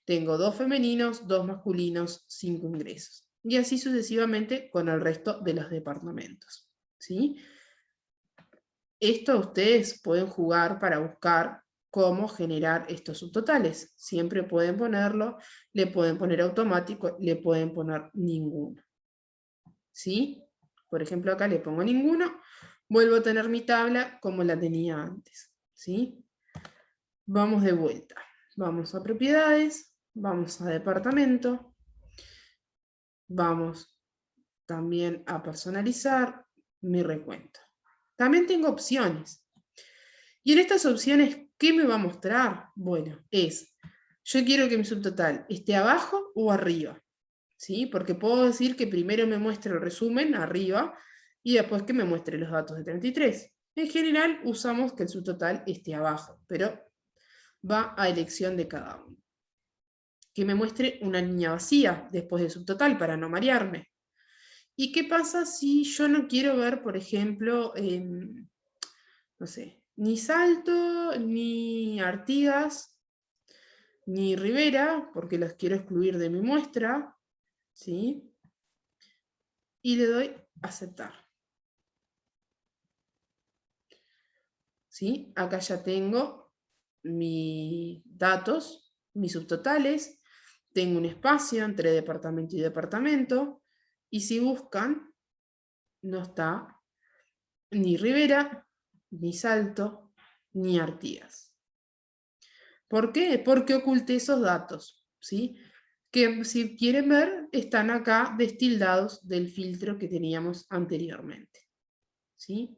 tengo 2 femeninos, 2 masculinos, 5 ingresos. Y así sucesivamente con el resto de los departamentos. ¿Sí? Esto ustedes pueden jugar para buscar cómo generar estos subtotales. Siempre pueden ponerlo, le pueden poner automático, le pueden poner ninguno. ¿Sí? Por ejemplo, acá le pongo ninguno, vuelvo a tener mi tabla como la tenía antes. ¿Sí? Vamos de vuelta. Vamos a propiedades, vamos a departamento, vamos también a personalizar mi recuento. También tengo opciones. Y en estas opciones, ¿qué me va a mostrar? Bueno, yo quiero que mi subtotal esté abajo o arriba. ¿sí? Porque puedo decir que primero me muestre el resumen arriba y después que me muestre los datos de 33. En general usamos que el subtotal esté abajo, pero va a elección de cada uno. Que me muestre una línea vacía después del subtotal para no marearme. ¿Y qué pasa si yo no quiero ver, por ejemplo, no sé, ni Salto, ni Artigas, ni Rivera, porque los quiero excluir de mi muestra, ¿sí? Y le doy aceptar. ¿Sí? Acá ya tengo mis datos, mis subtotales, tengo un espacio entre departamento y departamento, y si buscan, no está ni Rivera, ni Salto, ni Artigas. ¿Por qué? Porque oculté esos datos, ¿sí? Que si quieren ver, están acá destildados del filtro que teníamos anteriormente, ¿sí?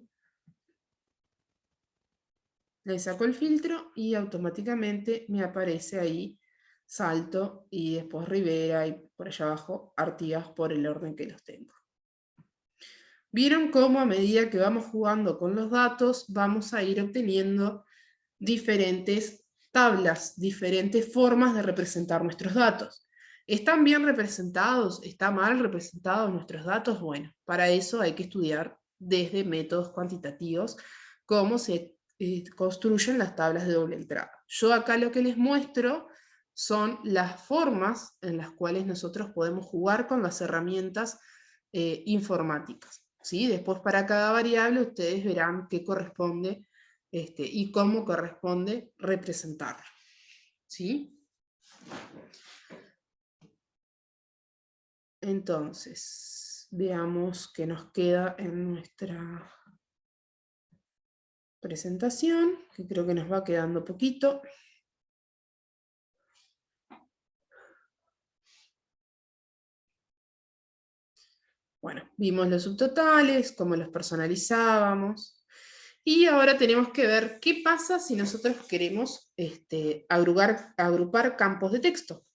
Le saco el filtro y automáticamente me aparece ahí Salto y después Rivera y por allá abajo Artigas por el orden que los tengo. Vieron cómo a medida que vamos jugando con los datos vamos a ir obteniendo diferentes tablas, diferentes formas de representar nuestros datos. ¿Están bien representados? ¿Está mal representados nuestros datos? Bueno, para eso hay que estudiar desde métodos cuantitativos cómo se construyen las tablas de doble entrada. Yo acá lo que les muestro son las formas en las cuales nosotros podemos jugar con las herramientas informáticas, ¿sí? Después para cada variable ustedes verán qué corresponde y cómo corresponde representarlo, ¿sí? Entonces, veamos qué nos queda en nuestra presentación, que creo que nos va quedando poquito. Bueno, vimos los subtotales, cómo los personalizábamos. Y ahora tenemos que ver qué pasa si nosotros queremos agrupar campos de texto.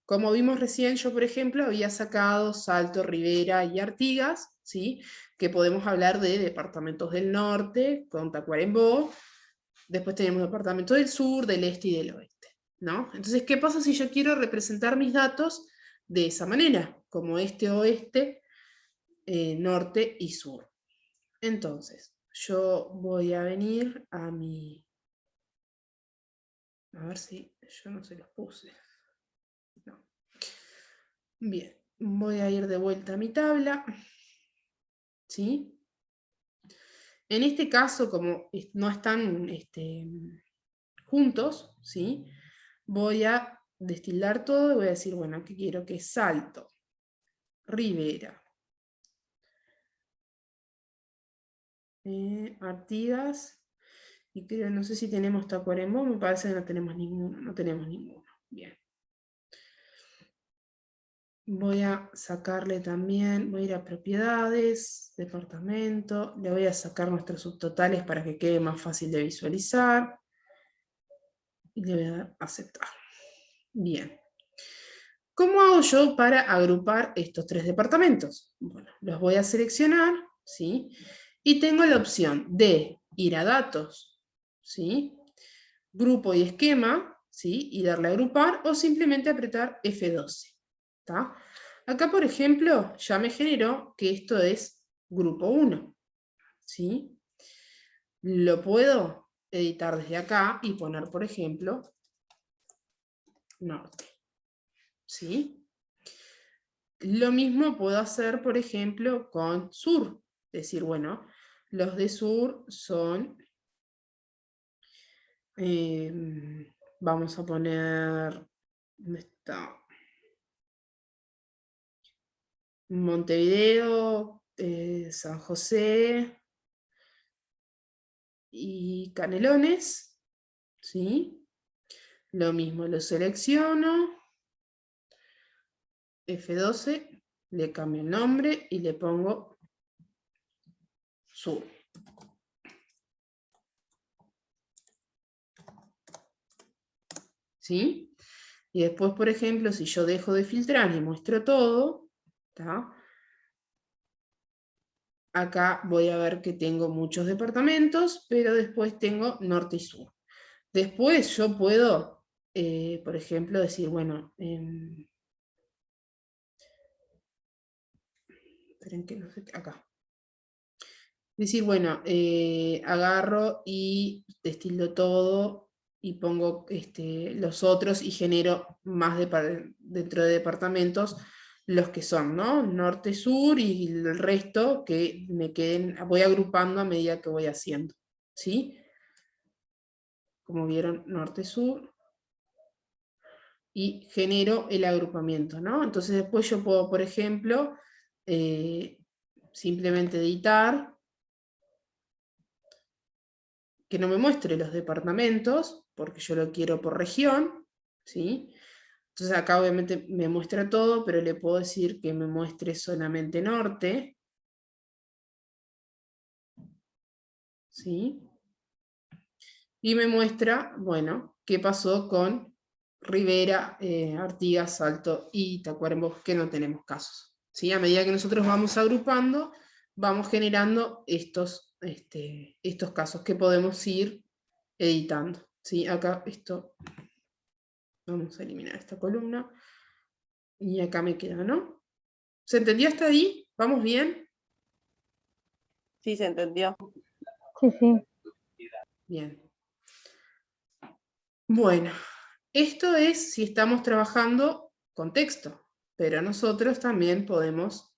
Como vimos recién, yo por ejemplo había sacado Salto, Rivera y Artigas, ¿sí? Que podemos hablar de departamentos del norte, con Tacuarembó, después tenemos departamentos del sur, del este y del oeste, ¿no? Entonces, ¿qué pasa si yo quiero representar mis datos de esa manera? Como este, oeste, norte y sur. Entonces, yo voy a venir a mi... A ver si yo no se los puse. No. Bien, voy a ir de vuelta a mi tabla. ¿Sí? En este caso, como no están juntos, ¿sí? Voy a destilar todo y voy a decir, bueno, ¿qué quiero? Que Salto, Rivera, Artigas, y creo, no sé si tenemos Tacuarembó, me parece que no tenemos ninguno, bien. Voy a sacarle también, voy a ir a propiedades, departamento, le voy a sacar nuestros subtotales para que quede más fácil de visualizar. Y le voy a dar aceptar. Bien. ¿Cómo hago yo para agrupar estos tres departamentos? Bueno, los voy a seleccionar, ¿sí? Y tengo la opción de ir a datos, ¿sí? Grupo y esquema, ¿sí? Y darle a agrupar, o simplemente apretar F12, ¿tá? Acá, por ejemplo, ya me generó que esto es grupo 1, ¿sí? Lo puedo editar desde acá y poner, por ejemplo, norte, ¿sí? Lo mismo puedo hacer, por ejemplo, con sur. Decir, bueno, los de sur son, vamos a poner, ¿dónde está? Montevideo, San José y Canelones, ¿sí? Lo mismo, lo selecciono, F12, le cambio el nombre y le pongo sur. ¿Sí? Y después, por ejemplo, si yo dejo de filtrar y muestro todo, ¿tá? Acá voy a ver que tengo muchos departamentos, pero después tengo norte y sur. Después yo puedo, por ejemplo, decir, bueno, esperen que no sé, acá. Decir, bueno, agarro y destildo todo y pongo los otros y genero más dentro de departamentos los que son, ¿no? Norte, sur y el resto que me queden, voy agrupando a medida que voy haciendo, ¿sí? Como vieron, norte, sur y genero el agrupamiento, ¿no? Entonces después yo puedo, por ejemplo, simplemente editar, que no me muestre los departamentos, porque yo lo quiero por región, ¿sí? Entonces acá obviamente me muestra todo, pero le puedo decir que me muestre solamente norte, ¿sí? Y me muestra, bueno, qué pasó con Rivera, Artigas, Salto y Tacuarembó, que no tenemos casos, ¿sí? A medida que nosotros vamos agrupando, vamos generando estos casos que podemos ir editando, ¿sí? Acá esto, vamos a eliminar esta columna, y acá me queda, ¿no? ¿Se entendió hasta ahí? ¿Vamos bien? Sí, se entendió. Sí, sí. Bien. Bueno, esto es si estamos trabajando con texto, pero nosotros también podemos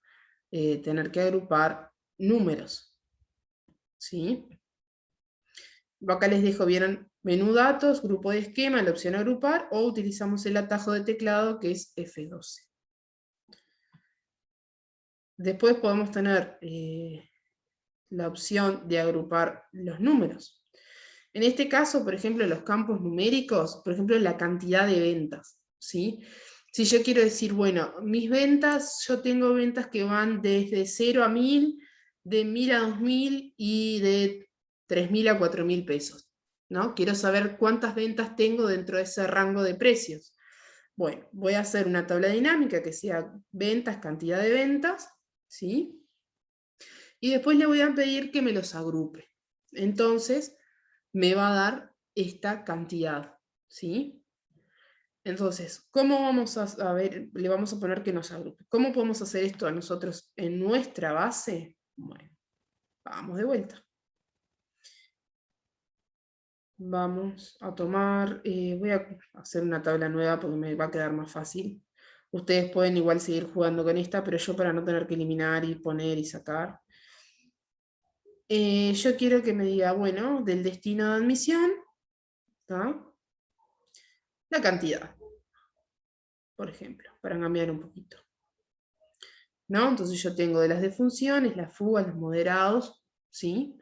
tener que agrupar números, ¿sí? Acá les dejo, vieron, menú datos, grupo de esquema, la opción agrupar, o utilizamos el atajo de teclado que es F12. Después podemos tener la opción de agrupar los números. En este caso, por ejemplo, los campos numéricos, por ejemplo, la cantidad de ventas, ¿sí? Si yo quiero decir, bueno, mis ventas, yo tengo ventas que van desde 0 a 1000, de 1000 a 2000 y de 3000 a 4000 pesos, ¿no? Quiero saber cuántas ventas tengo dentro de ese rango de precios. Bueno, voy a hacer una tabla dinámica que sea ventas, cantidad de ventas, ¿sí? Y después le voy a pedir que me los agrupe. Entonces, me va a dar esta cantidad, ¿sí? Entonces, ¿cómo vamos a ver? Le vamos a poner que nos agrupe. ¿Cómo podemos hacer esto a nosotros en nuestra base? Bueno, vamos de vuelta. Vamos a tomar, voy a hacer una tabla nueva porque me va a quedar más fácil. Ustedes pueden igual seguir jugando con esta, pero yo para no tener que eliminar y poner y sacar. Yo quiero que me diga, bueno, del destino de admisión, ¿tá? La cantidad, por ejemplo, para cambiar un poquito, ¿no? Entonces yo tengo de las defunciones, las fugas, los moderados, ¿sí?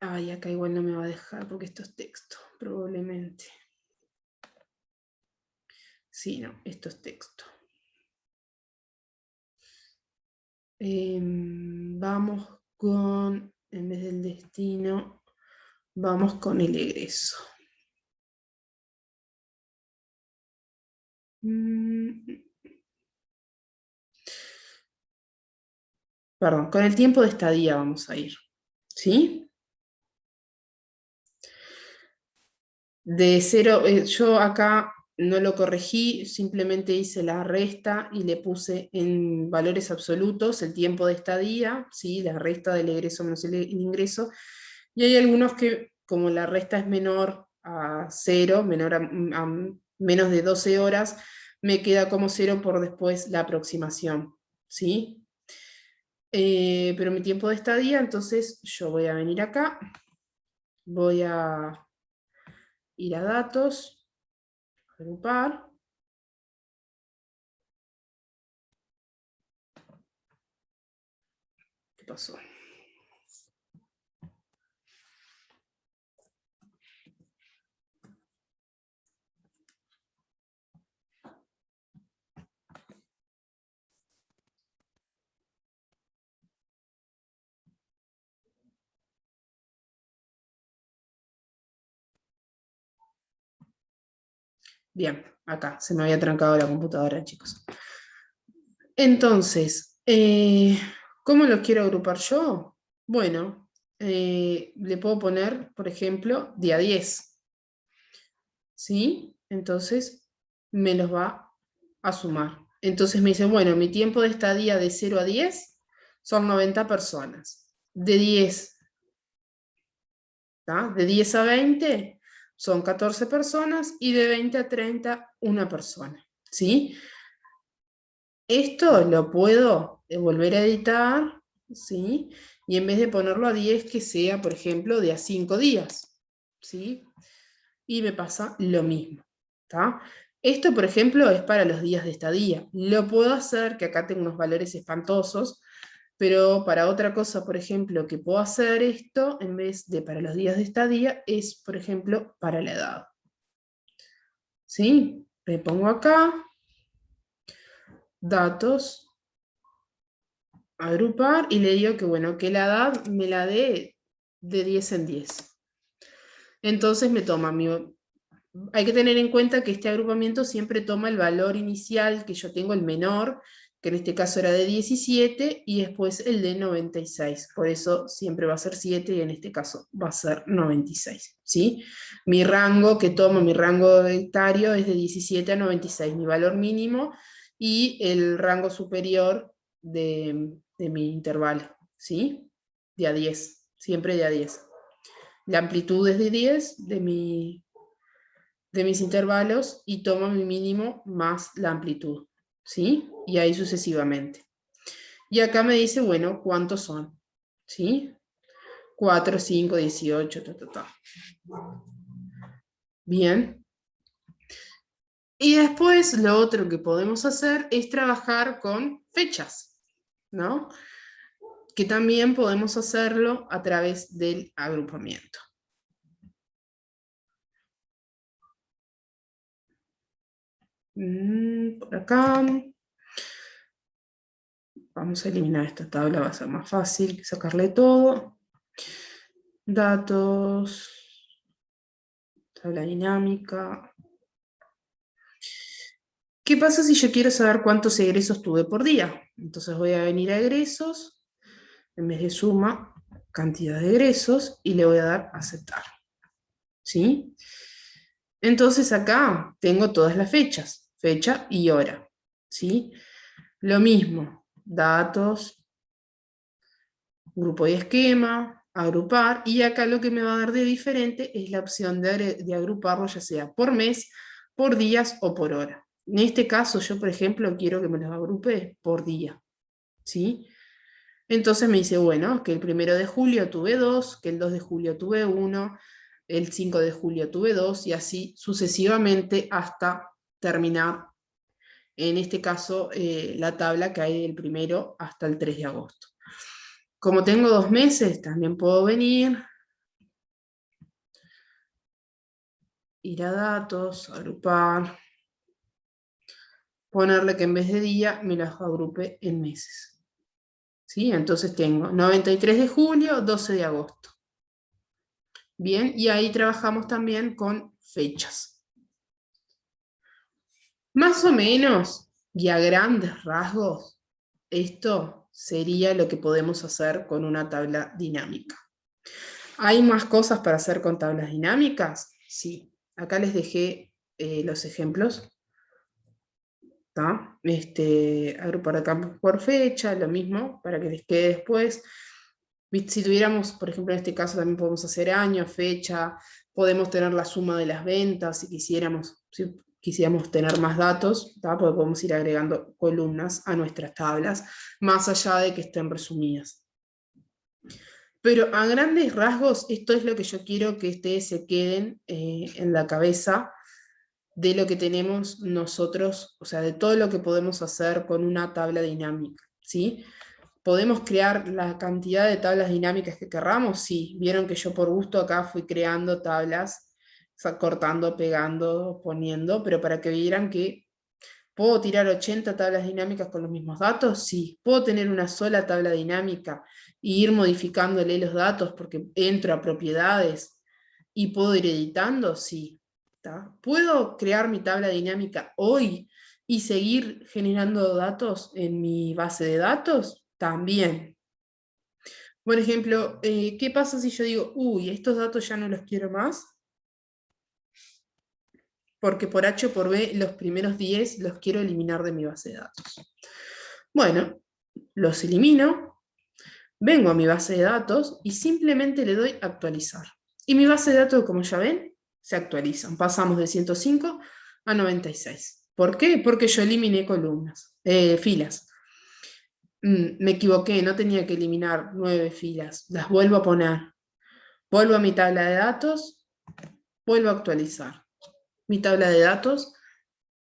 Ay, acá igual no me va a dejar porque esto es texto, probablemente. Sí, no, esto es texto. Vamos con, en vez del destino, vamos con el egreso. Perdón, con el tiempo de estadía vamos a ir, ¿sí? De 0, yo acá no lo corregí, simplemente hice la resta y le puse en valores absolutos el tiempo de estadía, ¿sí? La resta del egreso menos el ingreso, y hay algunos que, como la resta es menor a 0, menor a menos de 12 horas, me queda como 0 por después la aproximación, ¿sí? Pero mi tiempo de estadía, entonces yo voy a venir acá, voy a ir a datos, agrupar. ¿Qué pasó? Bien, acá, se me había trancado la computadora, chicos. Entonces, ¿cómo lo quiero agrupar yo? Bueno, le puedo poner, por ejemplo, día 10. ¿Sí? Entonces, me los va a sumar. Entonces me dice, bueno, mi tiempo de estadía de 0 a 10 son 90 personas. De 10, ¿tá? De 10 a 20 son 14 personas y de 20 a 30, una persona. ¿Sí? Esto lo puedo volver a editar, ¿sí? Y en vez de ponerlo a 10, que sea, por ejemplo, de a 5 días, ¿sí? Y me pasa lo mismo, ¿tá? Esto, por ejemplo, es para los días de estadía. Lo puedo hacer, que acá tengo unos valores espantosos, pero para otra cosa, por ejemplo, que puedo hacer esto, en vez de para los días de estadía, es, por ejemplo, para la edad. ¿Sí? Me pongo acá, datos, agrupar, y le digo que, bueno, que la edad me la dé de 10 en 10. Entonces me toma hay que tener en cuenta que este agrupamiento siempre toma el valor inicial que yo tengo, el menor, que en este caso era de 17, y después el de 96. Por eso siempre va a ser 7 y en este caso va a ser 96. ¿Sí? Mi rango que tomo, mi rango etario es de 17 a 96, mi valor mínimo, y el rango superior de mi intervalo. ¿Sí? De a 10, siempre de a 10. La amplitud es de 10 de mis intervalos y tomo mi mínimo más la amplitud, ¿sí? Y ahí sucesivamente. Y acá me dice, bueno, ¿cuántos son? ¿Sí? 4, 5, 18, Bien. Y después lo otro que podemos hacer es trabajar con fechas, ¿no? Que también podemos hacerlo a través del agrupamiento. Por acá. Vamos a eliminar esta tabla, va a ser más fácil que sacarle todo. Datos, tabla dinámica. ¿Qué pasa si yo quiero saber cuántos egresos tuve por día? Entonces voy a venir a egresos, en vez de suma, cantidad de egresos, y le voy a dar a aceptar. ¿Sí? Entonces acá tengo todas las fechas, fecha y hora. ¿Sí? Lo mismo, datos, grupo y esquema, agrupar, y acá lo que me va a dar de diferente es la opción de agruparlo, ya sea por mes, por días o por hora. En este caso yo, por ejemplo, quiero que me los agrupe por día, ¿sí? Entonces me dice, bueno, que el 1 de julio tuve 2, que el 2 de julio tuve 1, el 5 de julio tuve 2, y así sucesivamente hasta terminar, en este caso, la tabla que hay del 1 hasta el 3 de agosto. Como tengo 2 meses, también puedo venir, ir a datos, agrupar, ponerle que en vez de día me las agrupe en meses. ¿Sí? Entonces tengo 93 de julio, 12 de agosto. Bien, y ahí trabajamos también con fechas. Más o menos, y a grandes rasgos, esto sería lo que podemos hacer con una tabla dinámica. ¿Hay más cosas para hacer con tablas dinámicas? Sí. Acá les dejé los ejemplos. Agrupar campos por fecha, lo mismo, para que les quede después. Si tuviéramos, por ejemplo, en este caso también podemos hacer año, fecha, podemos tener la suma de las ventas si quisiéramos tener más datos, porque podemos ir agregando columnas a nuestras tablas, más allá de que estén resumidas. Pero a grandes rasgos, esto es lo que yo quiero que ustedes se queden en la cabeza de lo que tenemos nosotros, o sea, de todo lo que podemos hacer con una tabla dinámica, ¿sí? ¿Podemos crear la cantidad de tablas dinámicas que querramos? Sí. Vieron que yo por gusto acá fui creando tablas, o sea, cortando, pegando, poniendo, pero para que vieran que ¿puedo tirar 80 tablas dinámicas con los mismos datos? Sí. ¿Puedo tener una sola tabla dinámica e ir modificándole los datos porque entro a propiedades y puedo ir editando? Sí. ¿tá? ¿Puedo crear mi tabla dinámica hoy y seguir generando datos en mi base de datos? También. Por ejemplo, ¿qué pasa si yo digo, uy, estos datos ya no los quiero más? Porque por H o por B los primeros 10 los quiero eliminar de mi base de datos. Bueno, los elimino, vengo a mi base de datos y simplemente le doy actualizar. Y mi base de datos, como ya ven, se actualizan. Pasamos de 105 a 96. ¿Por qué? Porque yo eliminé filas. Me equivoqué, no tenía que eliminar 9 filas. Las vuelvo a poner. Vuelvo a mi tabla de datos, vuelvo a actualizar. Mi tabla de datos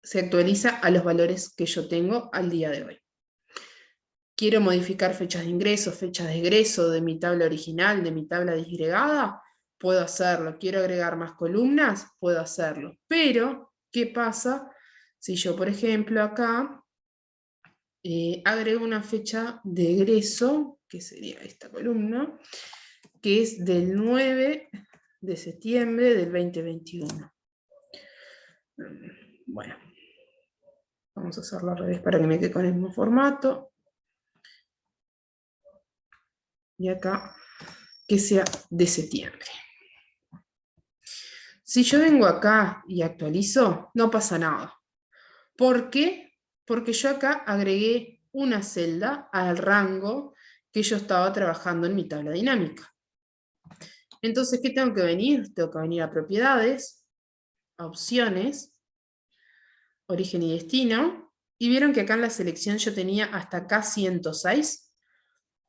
se actualiza a los valores que yo tengo al día de hoy. Quiero modificar fechas de ingreso, fechas de egreso de mi tabla original, de mi tabla disgregada, puedo hacerlo. Quiero agregar más columnas, puedo hacerlo. Pero, ¿qué pasa si yo, por ejemplo, acá agrego una fecha de egreso, que sería esta columna, que es del 9 de septiembre del 2021? Bueno, vamos a hacerlo al revés para que me quede con el mismo formato. Y acá, que sea de septiembre. Si yo vengo acá y actualizo, no pasa nada. ¿Por qué? Porque yo acá agregué una celda al rango que yo estaba trabajando en mi tabla dinámica. Entonces, ¿qué tengo que venir? Tengo que venir a propiedades, a opciones, origen y destino, y vieron que acá en la selección yo tenía hasta acá 106.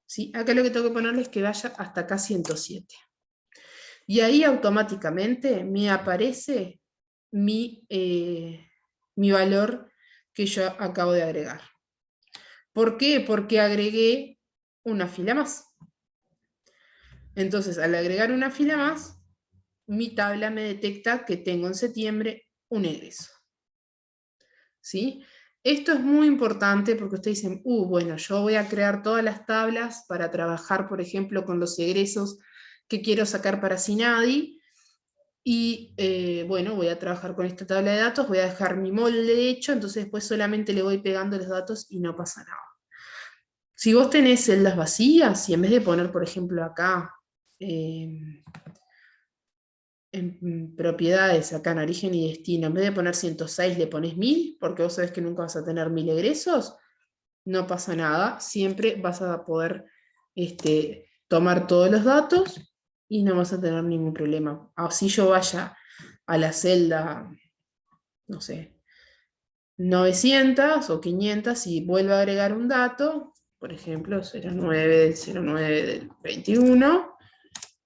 ¿Sí? Acá lo que tengo que ponerle es que vaya hasta acá 107. Y ahí automáticamente me aparece mi valor que yo acabo de agregar. ¿Por qué? Porque agregué una fila más. Entonces, al agregar una fila más, mi tabla me detecta que tengo en septiembre un egreso. ¿Sí? Esto es muy importante porque ustedes dicen, bueno, yo voy a crear todas las tablas para trabajar, por ejemplo, con los egresos que quiero sacar para Sinadi, y bueno, voy a trabajar con esta tabla de datos, voy a dejar mi molde hecho, entonces después solamente le voy pegando los datos y no pasa nada. Si vos tenés celdas vacías, y en vez de poner, por ejemplo, acá, en propiedades, acá en origen y destino, en vez de poner 106 le pones 1000, porque vos sabés que nunca vas a tener 1000 egresos, no pasa nada, siempre vas a poder tomar todos los datos y no vas a tener ningún problema. Así yo vaya a la celda, no sé, 900 o 500 y vuelvo a agregar un dato, por ejemplo, 09 del 09 del 21,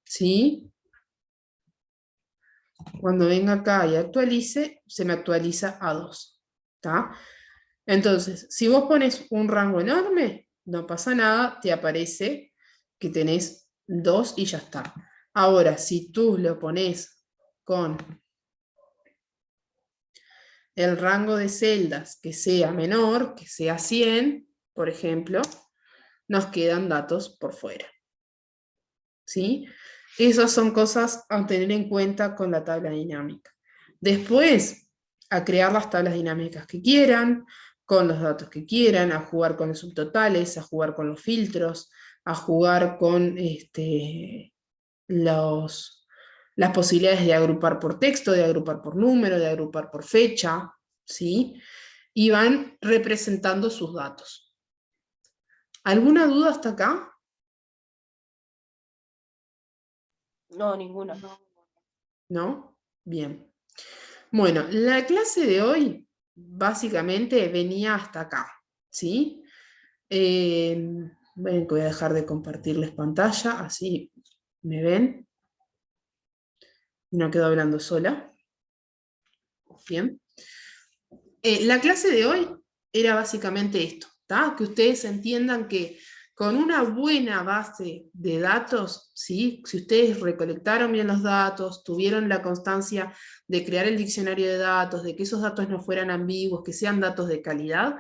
¿sí? Cuando venga acá y actualice, se me actualiza a 2. ¿Tá? Entonces, si vos pones un rango enorme, no pasa nada, te aparece que tenés 2 y ya está. Ahora, si tú lo pones con el rango de celdas que sea menor, que sea 100, por ejemplo, nos quedan datos por fuera. ¿Sí? Esas son cosas a tener en cuenta con la tabla dinámica. Después, a crear las tablas dinámicas que quieran, con los datos que quieran, a jugar con los subtotales, a jugar con los filtros, a jugar con las posibilidades de agrupar por texto, de agrupar por número, de agrupar por fecha, ¿sí? Y van representando sus datos. ¿Alguna duda hasta acá? No, ninguna. ¿No? Bien. Bueno, la clase de hoy básicamente venía hasta acá, ¿sí? Ven que voy a dejar de compartirles pantalla, así me ven. No quedo hablando sola. Bien. La clase de hoy era básicamente esto, ¿tá? Que ustedes entiendan que con una buena base de datos, ¿sí? Si ustedes recolectaron bien los datos, tuvieron la constancia de crear el diccionario de datos, de que esos datos no fueran ambiguos, que sean datos de calidad,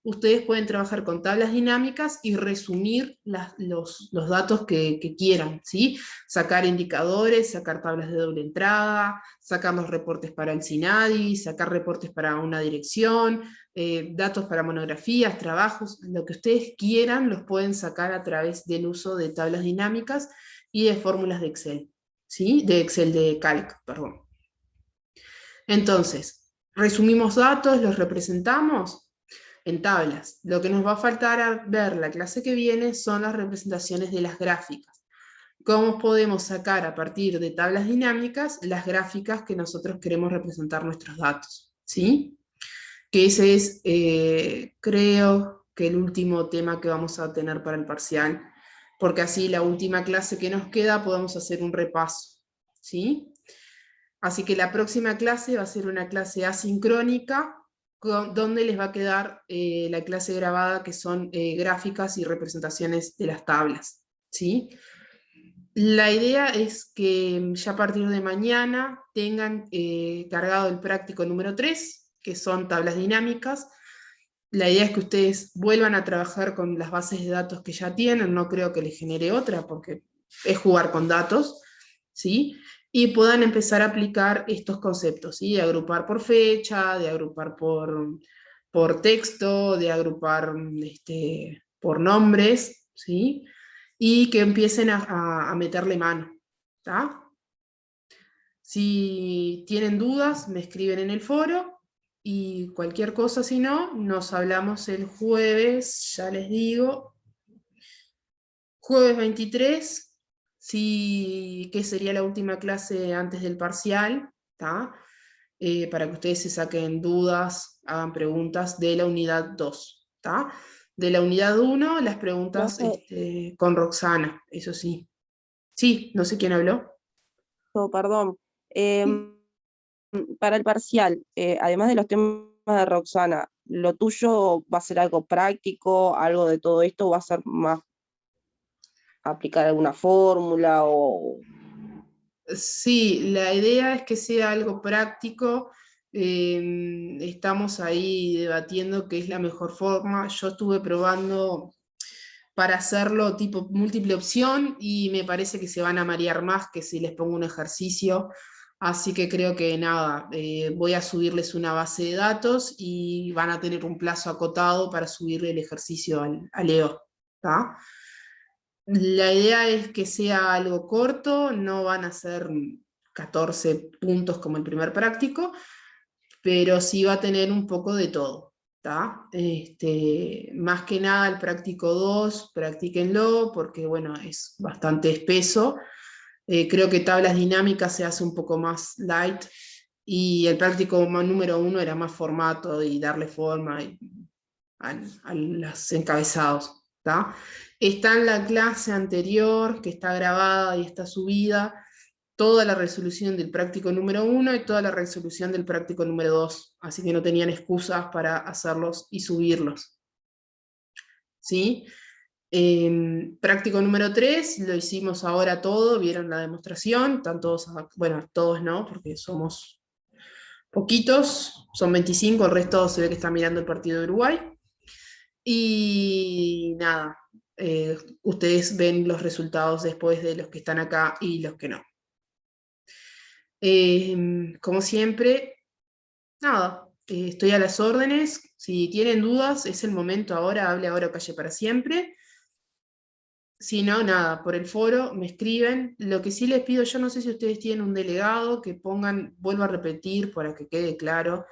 ustedes pueden trabajar con tablas dinámicas y resumir los datos que quieran, ¿sí? Sacar indicadores, sacar tablas de doble entrada, sacar los reportes para el CINADI, sacar reportes para una dirección, datos para monografías, trabajos, lo que ustedes quieran los pueden sacar a través del uso de tablas dinámicas y de fórmulas de Excel, ¿sí? De Calc, perdón. Entonces, resumimos datos, los representamos en tablas. Lo que nos va a faltar a ver la clase que viene son las representaciones de las gráficas. ¿Cómo podemos sacar a partir de tablas dinámicas las gráficas que nosotros queremos representar nuestros datos? ¿Sí? Que ese es, creo que el último tema que vamos a tener para el parcial, porque así la última clase que nos queda podemos hacer un repaso. ¿Sí? Así que la próxima clase va a ser una clase asincrónica, donde les va a quedar la clase grabada, que son gráficas y representaciones de las tablas, ¿sí? La idea es que ya a partir de mañana tengan cargado el práctico número 3, que son tablas dinámicas. La idea es que ustedes vuelvan a trabajar con las bases de datos que ya tienen, no creo que les genere otra, porque es jugar con datos, ¿sí? Y puedan empezar a aplicar estos conceptos, ¿sí? De agrupar por fecha, de agrupar por texto, de agrupar por nombres, ¿sí? Y que empiecen a meterle mano, ¿tá? Si tienen dudas, me escriben en el foro, y cualquier cosa, si no, nos hablamos el jueves, ya les digo, jueves 23, que sería la última clase antes del parcial, ¿tá? Para que ustedes se saquen dudas, hagan preguntas de la unidad 2, ¿tá? De la unidad 1, las preguntas Profe, con Roxana, eso sí. Sí, no sé quién habló. perdón. Sí. Para el parcial, además de los temas de Roxana, ¿lo tuyo va a ser algo práctico, algo de todo esto, o va a ser más aplicar alguna fórmula o...? Sí, la idea es que sea algo práctico. Estamos ahí debatiendo qué es la mejor forma. Yo estuve probando para hacerlo tipo múltiple opción y me parece que se van a marear más que si les pongo un ejercicio. Así que creo que nada, voy a subirles una base de datos y van a tener un plazo acotado para subirle el ejercicio a Leo, ¿tá? La idea es que sea algo corto, no van a ser 14 puntos como el primer práctico, pero sí va a tener un poco de todo, ¿tá? Más que nada el práctico 2, practíquenlo, porque bueno, es bastante espeso. Creo que tablas dinámicas se hace un poco más light, y el práctico número 1 era más formato y darle forma a los encabezados, ¿tá? Está en la clase anterior, que está grabada y está subida, toda la resolución del práctico número 1 y toda la resolución del práctico número 2, así que no tenían excusas para hacerlos y subirlos, ¿sí? Práctico número 3, lo hicimos ahora todo, vieron la demostración, están todos, bueno, todos no, porque somos poquitos, son 25, el resto se ve que está mirando el partido de Uruguay. Y nada, ustedes ven los resultados después de los que están acá y los que no. Como siempre, nada, estoy a las órdenes. Si tienen dudas, es el momento ahora, hable ahora o calle para siempre. Si no, nada, por el foro me escriben. Lo que sí les pido, yo no sé si ustedes tienen un delegado, que pongan, vuelvo a repetir para que quede claro,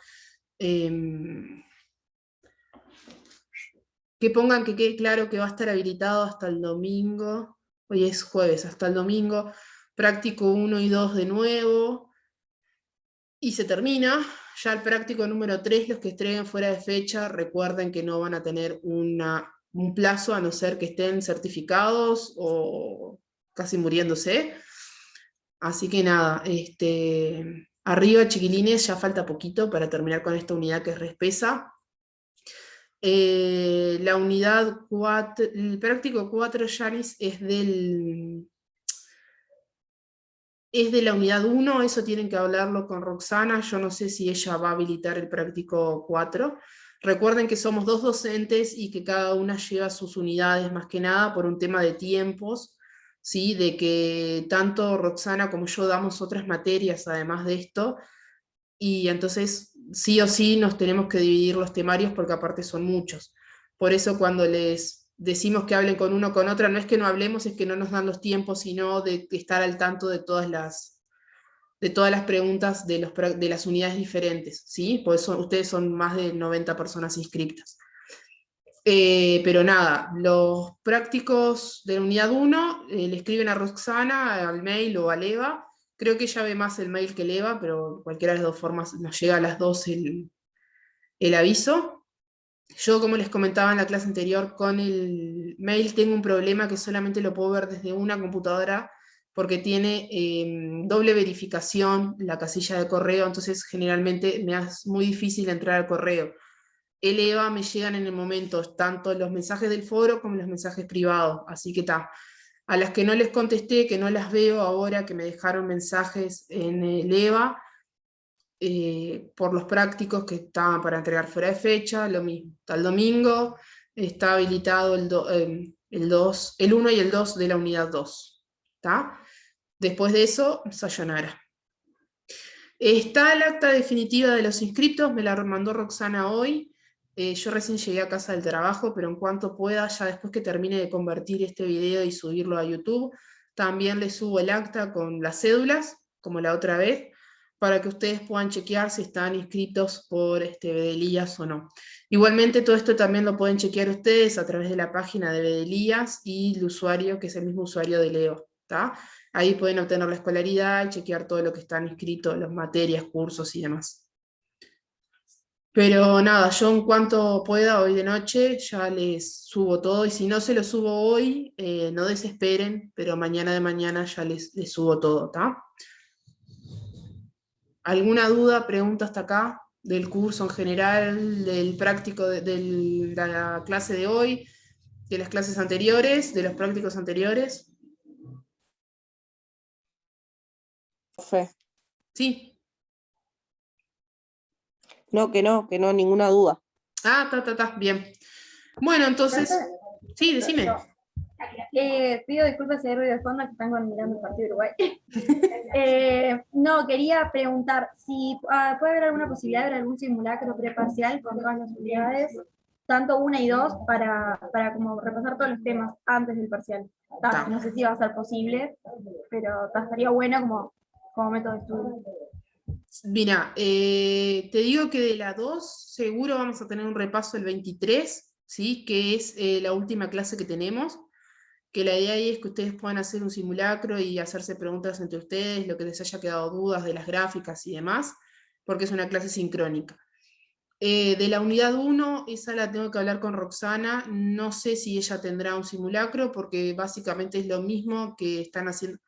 que pongan que quede claro que va a estar habilitado hasta el domingo. Hoy es jueves, hasta el domingo. Práctico 1 y 2 de nuevo. Y se termina. Ya el práctico número 3, los que entreguen fuera de fecha, recuerden que no van a tener un plazo, a no ser que estén certificados o casi muriéndose. Así que nada, arriba chiquilines, ya falta poquito para terminar con esta unidad que es re espesa. La unidad 4, el práctico 4, Yanis, es de la unidad 1, eso tienen que hablarlo con Roxana, yo no sé si ella va a habilitar el práctico 4. Recuerden que somos 2 docentes y que cada una lleva sus unidades más que nada por un tema de tiempos, ¿sí? De que tanto Roxana como yo damos otras materias además de esto, y entonces sí o sí nos tenemos que dividir los temarios porque aparte son muchos. Por eso cuando les decimos que hablen con uno o con otra, no es que no hablemos, es que no nos dan los tiempos, sino de estar al tanto de todas las preguntas de las unidades diferentes, ¿sí? Por eso ustedes son más de 90 personas inscritas. Pero nada, los prácticos de la unidad 1 le escriben a Roxana, al mail o al Eva. Creo que ella ve más el mail que el Eva, pero cualquiera de las dos formas nos llega a las dos el aviso. Yo, como les comentaba en la clase anterior, con el mail tengo un problema que solamente lo puedo ver desde una computadora porque tiene doble verificación la casilla de correo, entonces generalmente me es muy difícil entrar al correo. El Eva me llegan en el momento tanto los mensajes del foro como los mensajes privados, así que está. A las que no les contesté, que no las veo ahora, que me dejaron mensajes en el Eva, por los prácticos que estaban para entregar fuera de fecha, lo mismo. Hasta el domingo está habilitado el 1 y el 2 de la unidad 2. ¿Tá? Después de eso, sayonara. Está el acta definitiva de los inscriptos, me la mandó Roxana hoy. Yo recién llegué a casa del trabajo, pero en cuanto pueda, ya después que termine de convertir este video y subirlo a YouTube, también le subo el acta con las cédulas, como la otra vez, para que ustedes puedan chequear si están inscritos por Bedelías o no. Igualmente todo esto también lo pueden chequear ustedes a través de la página de Bedelías y el usuario, que es el mismo usuario de Leo. ¿Tá? Ahí pueden obtener la escolaridad, chequear todo lo que están inscritos, las materias, cursos y demás. Pero nada, yo en cuanto pueda hoy de noche ya les subo todo, y si no se lo subo hoy, no desesperen, pero mañana de mañana ya les subo todo, ¿tá? ¿Alguna duda, pregunta hasta acá del curso en general, del práctico de la clase de hoy, de las clases anteriores, de los prácticos anteriores? Profe. Sí. No, ninguna duda. Ah, bien. Bueno, entonces, sí, decime. Pido disculpas si hay ruido de fondo, que están mirando el partido de Uruguay. No, quería preguntar si puede haber alguna posibilidad de ver algún simulacro preparcial con todas las unidades, tanto 1 y 2, para como repasar todos los temas antes del parcial. No sé si va a ser posible, pero estaría bueno como método de estudio. Mira, te digo que de la 2 seguro vamos a tener un repaso el 23, ¿sí? Que es la última clase que tenemos, que la idea ahí es que ustedes puedan hacer un simulacro y hacerse preguntas entre ustedes, lo que les haya quedado dudas de las gráficas y demás, porque es una clase sincrónica. De la unidad 1, esa la tengo que hablar con Roxana, no sé si ella tendrá un simulacro, porque básicamente es lo mismo que están haciendo.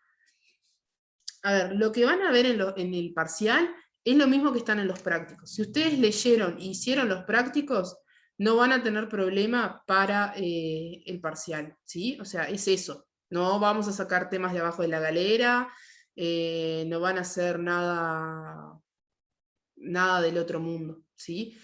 A ver, lo que van a ver en el parcial es lo mismo que están en los prácticos. Si ustedes leyeron e hicieron los prácticos, no van a tener problema para el parcial, ¿sí? O sea, es eso. No vamos a sacar temas de abajo de la galera, no van a hacer nada del otro mundo, ¿sí?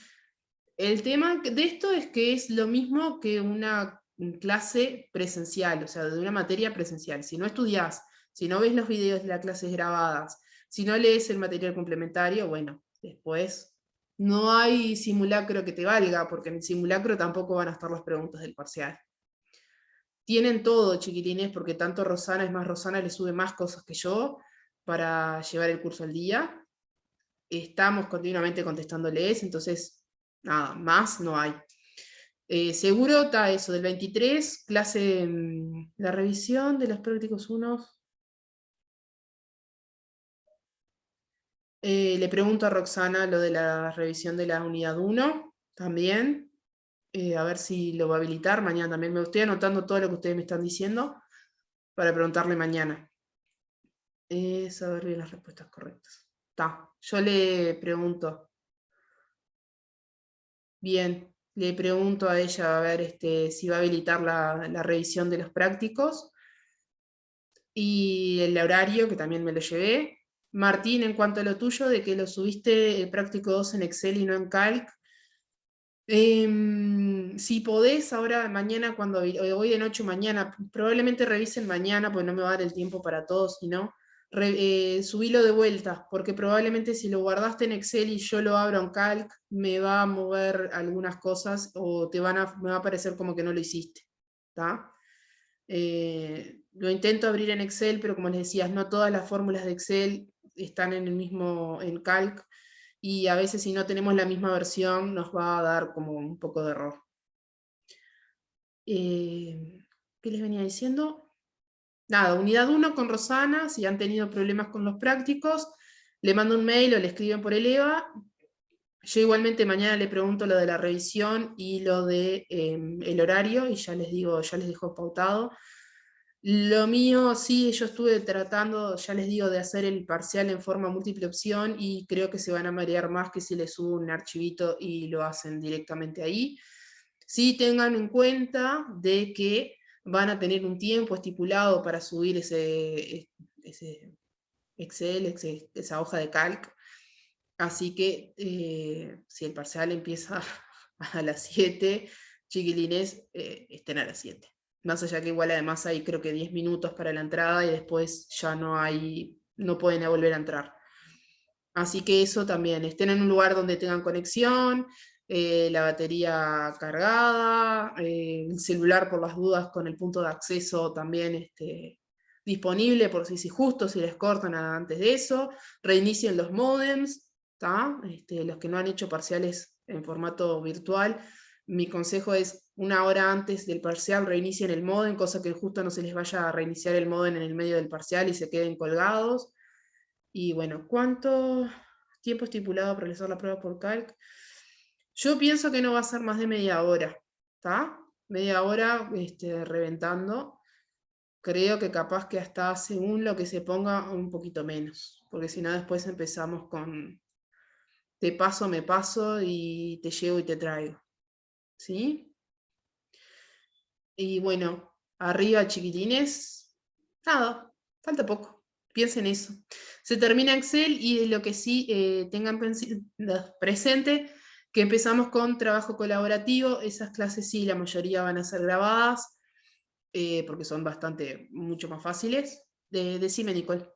El tema de esto es que es lo mismo que una clase presencial, o sea, de una materia presencial. Si no estudiás, si no ves los videos de las clases grabadas, si no lees el material complementario, bueno, después no hay simulacro que te valga, porque en el simulacro tampoco van a estar las preguntas del parcial. Tienen todo, chiquitines, porque tanto Rosana, es más, Rosana le sube más cosas que yo para llevar el curso al día. Estamos continuamente contestándoles, entonces, nada, más no hay. Seguro está eso, del 23, clase, la revisión de los prácticos 1. Le pregunto a Roxana lo de la revisión de la unidad 1, también. A ver si lo va a habilitar mañana también. Me estoy anotando todo lo que ustedes me están diciendo para preguntarle mañana. Saber bien las respuestas correctas. Yo le pregunto. Bien, le pregunto a ella a ver si va a habilitar la revisión de los prácticos. Y el horario, que también me lo llevé. Martín, en cuanto a lo tuyo, de que lo subiste el práctico 2 en Excel y no en Calc, Si podés, ahora, mañana, hoy de noche o mañana, probablemente revisen mañana, porque no me va a dar el tiempo para todos, si no, subilo de vuelta, porque probablemente si lo guardaste en Excel y yo lo abro en Calc, me va a mover algunas cosas o me va a parecer como que no lo hiciste. ¿Tá? Lo intento abrir en Excel, pero como les decía, no todas las fórmulas de Excel están en Calc, y a veces si no tenemos la misma versión nos va a dar como un poco de error. ¿Qué les venía diciendo? Nada, unidad 1 con Rosana, si han tenido problemas con los prácticos, le mando un mail o le escriben por el EVA. Yo igualmente mañana le pregunto lo de la revisión y lo de el horario, y ya les digo, ya les dejo pautado. Lo mío, sí, yo estuve tratando, ya les digo, de hacer el parcial en forma múltiple opción, y creo que se van a marear más que si les subo un archivito y lo hacen directamente ahí. Sí, tengan en cuenta de que van a tener un tiempo estipulado para subir ese Excel, esa hoja de calc. Así que si el parcial empieza a las 7, chiquilines, estén a las 7. Más allá que igual además hay creo que 10 minutos para la entrada y después ya no pueden volver a entrar. Así que eso también, estén en un lugar donde tengan conexión, la batería cargada, el celular por las dudas con el punto de acceso también disponible por si justo si les cortan antes de eso, reinicien los modems, los que no han hecho parciales en formato virtual, mi consejo es 1 hora antes del parcial reinicien el modem, cosa que justo no se les vaya a reiniciar el modem en el medio del parcial y se queden colgados. Y bueno, ¿cuánto tiempo estipulado para realizar la prueba por Calc? Yo pienso que no va a ser más de media hora, ¿está? Media hora reventando. Creo que capaz que hasta según lo que se ponga un poquito menos, porque si no después empezamos con te paso, me paso y te llevo y te traigo. ¿Sí? Y bueno, arriba chiquitines, nada, falta poco. Piensen eso. Se termina Excel y lo que sí tengan presente, que empezamos con trabajo colaborativo. Esas clases sí, la mayoría van a ser grabadas, porque son mucho más fáciles. Decime, Nicole.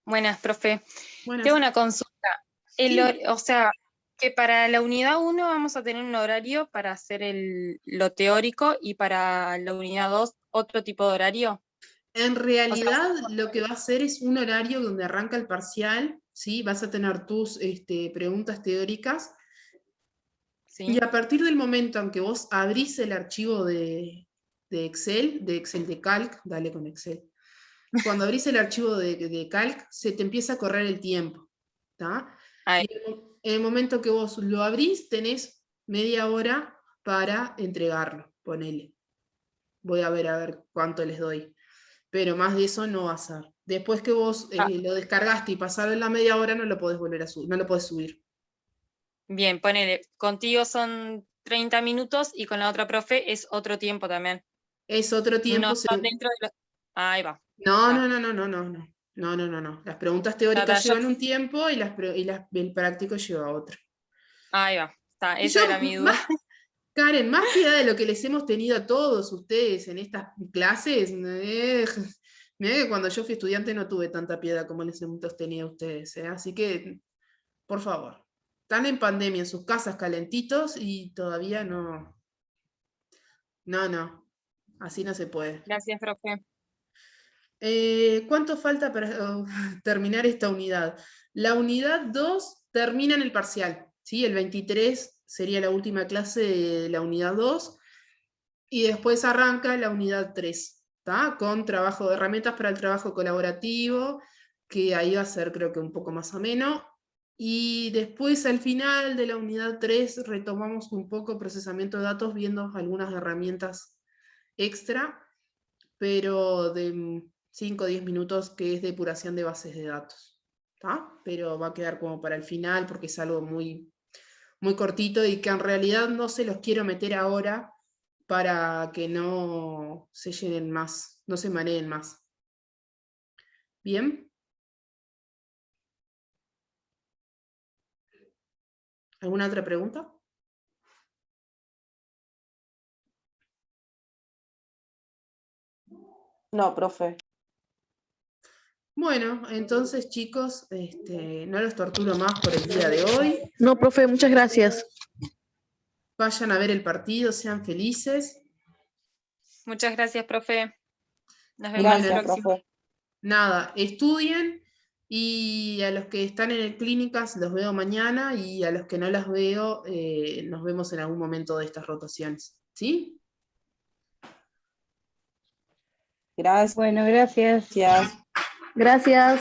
Buenas, profe. Buenas. Tengo una consulta. Sí. O sea, que para la unidad 1 vamos a tener un horario para hacer lo teórico y para la unidad 2 otro tipo de horario. En realidad, lo que va a hacer es un horario donde arranca el parcial, ¿sí? Vas a tener tus preguntas teóricas, ¿Sí? Y a partir del momento en que vos abrís el archivo de Excel de Calc, dale con Excel. Cuando abrís el archivo de Calc, se te empieza a correr el tiempo. Y en el momento que vos lo abrís, tenés media hora para entregarlo, ponele. Voy a ver cuánto les doy. Pero más de eso no va a ser. Después que vos lo descargaste y pasaron la media hora, no lo podés volver a subir, no lo podés subir. Bien, ponele, contigo son 30 minutos y con la otra profe es otro tiempo también. Es otro tiempo. No son dentro de los... Ahí va. No. No. Las preguntas teóricas llevan un tiempo y el práctico lleva otro. Ahí va. Y Esa era mi duda. Karen, más piedad de lo que les hemos tenido a todos ustedes en estas clases, mirá que cuando yo fui estudiante no tuve tanta piedad como les hemos tenido a ustedes, así que, por favor, están en pandemia en sus casas calentitos y todavía no, así no se puede. Gracias, profe. ¿Cuánto falta para terminar esta unidad? La unidad 2 termina en el parcial, ¿sí? El 23 sería la última clase de la unidad 2, y después arranca la unidad 3, con herramientas para el trabajo colaborativo, que ahí va a ser creo que un poco más ameno, y después al final de la unidad 3 retomamos un poco procesamiento de datos viendo algunas herramientas extra, pero de 5 o 10 minutos, que es depuración de bases de datos. Pero va a quedar como para el final porque es algo muy, muy cortito y que en realidad no se los quiero meter ahora para que no se llenen más, no se mareen más. ¿Bien? ¿Alguna otra pregunta? No, profe. Bueno, entonces chicos, no los torturo más por el día de hoy. No, profe, muchas gracias. Vayan a ver el partido, sean felices. Muchas gracias, profe. Nos vemos la Gracias, próxima. profe. Nada, estudien y a los que están en el clínicas los veo mañana y a los que no las veo nos vemos en algún momento de estas rotaciones. ¿Sí? Gracias. Bueno, gracias. Gracias. Gracias.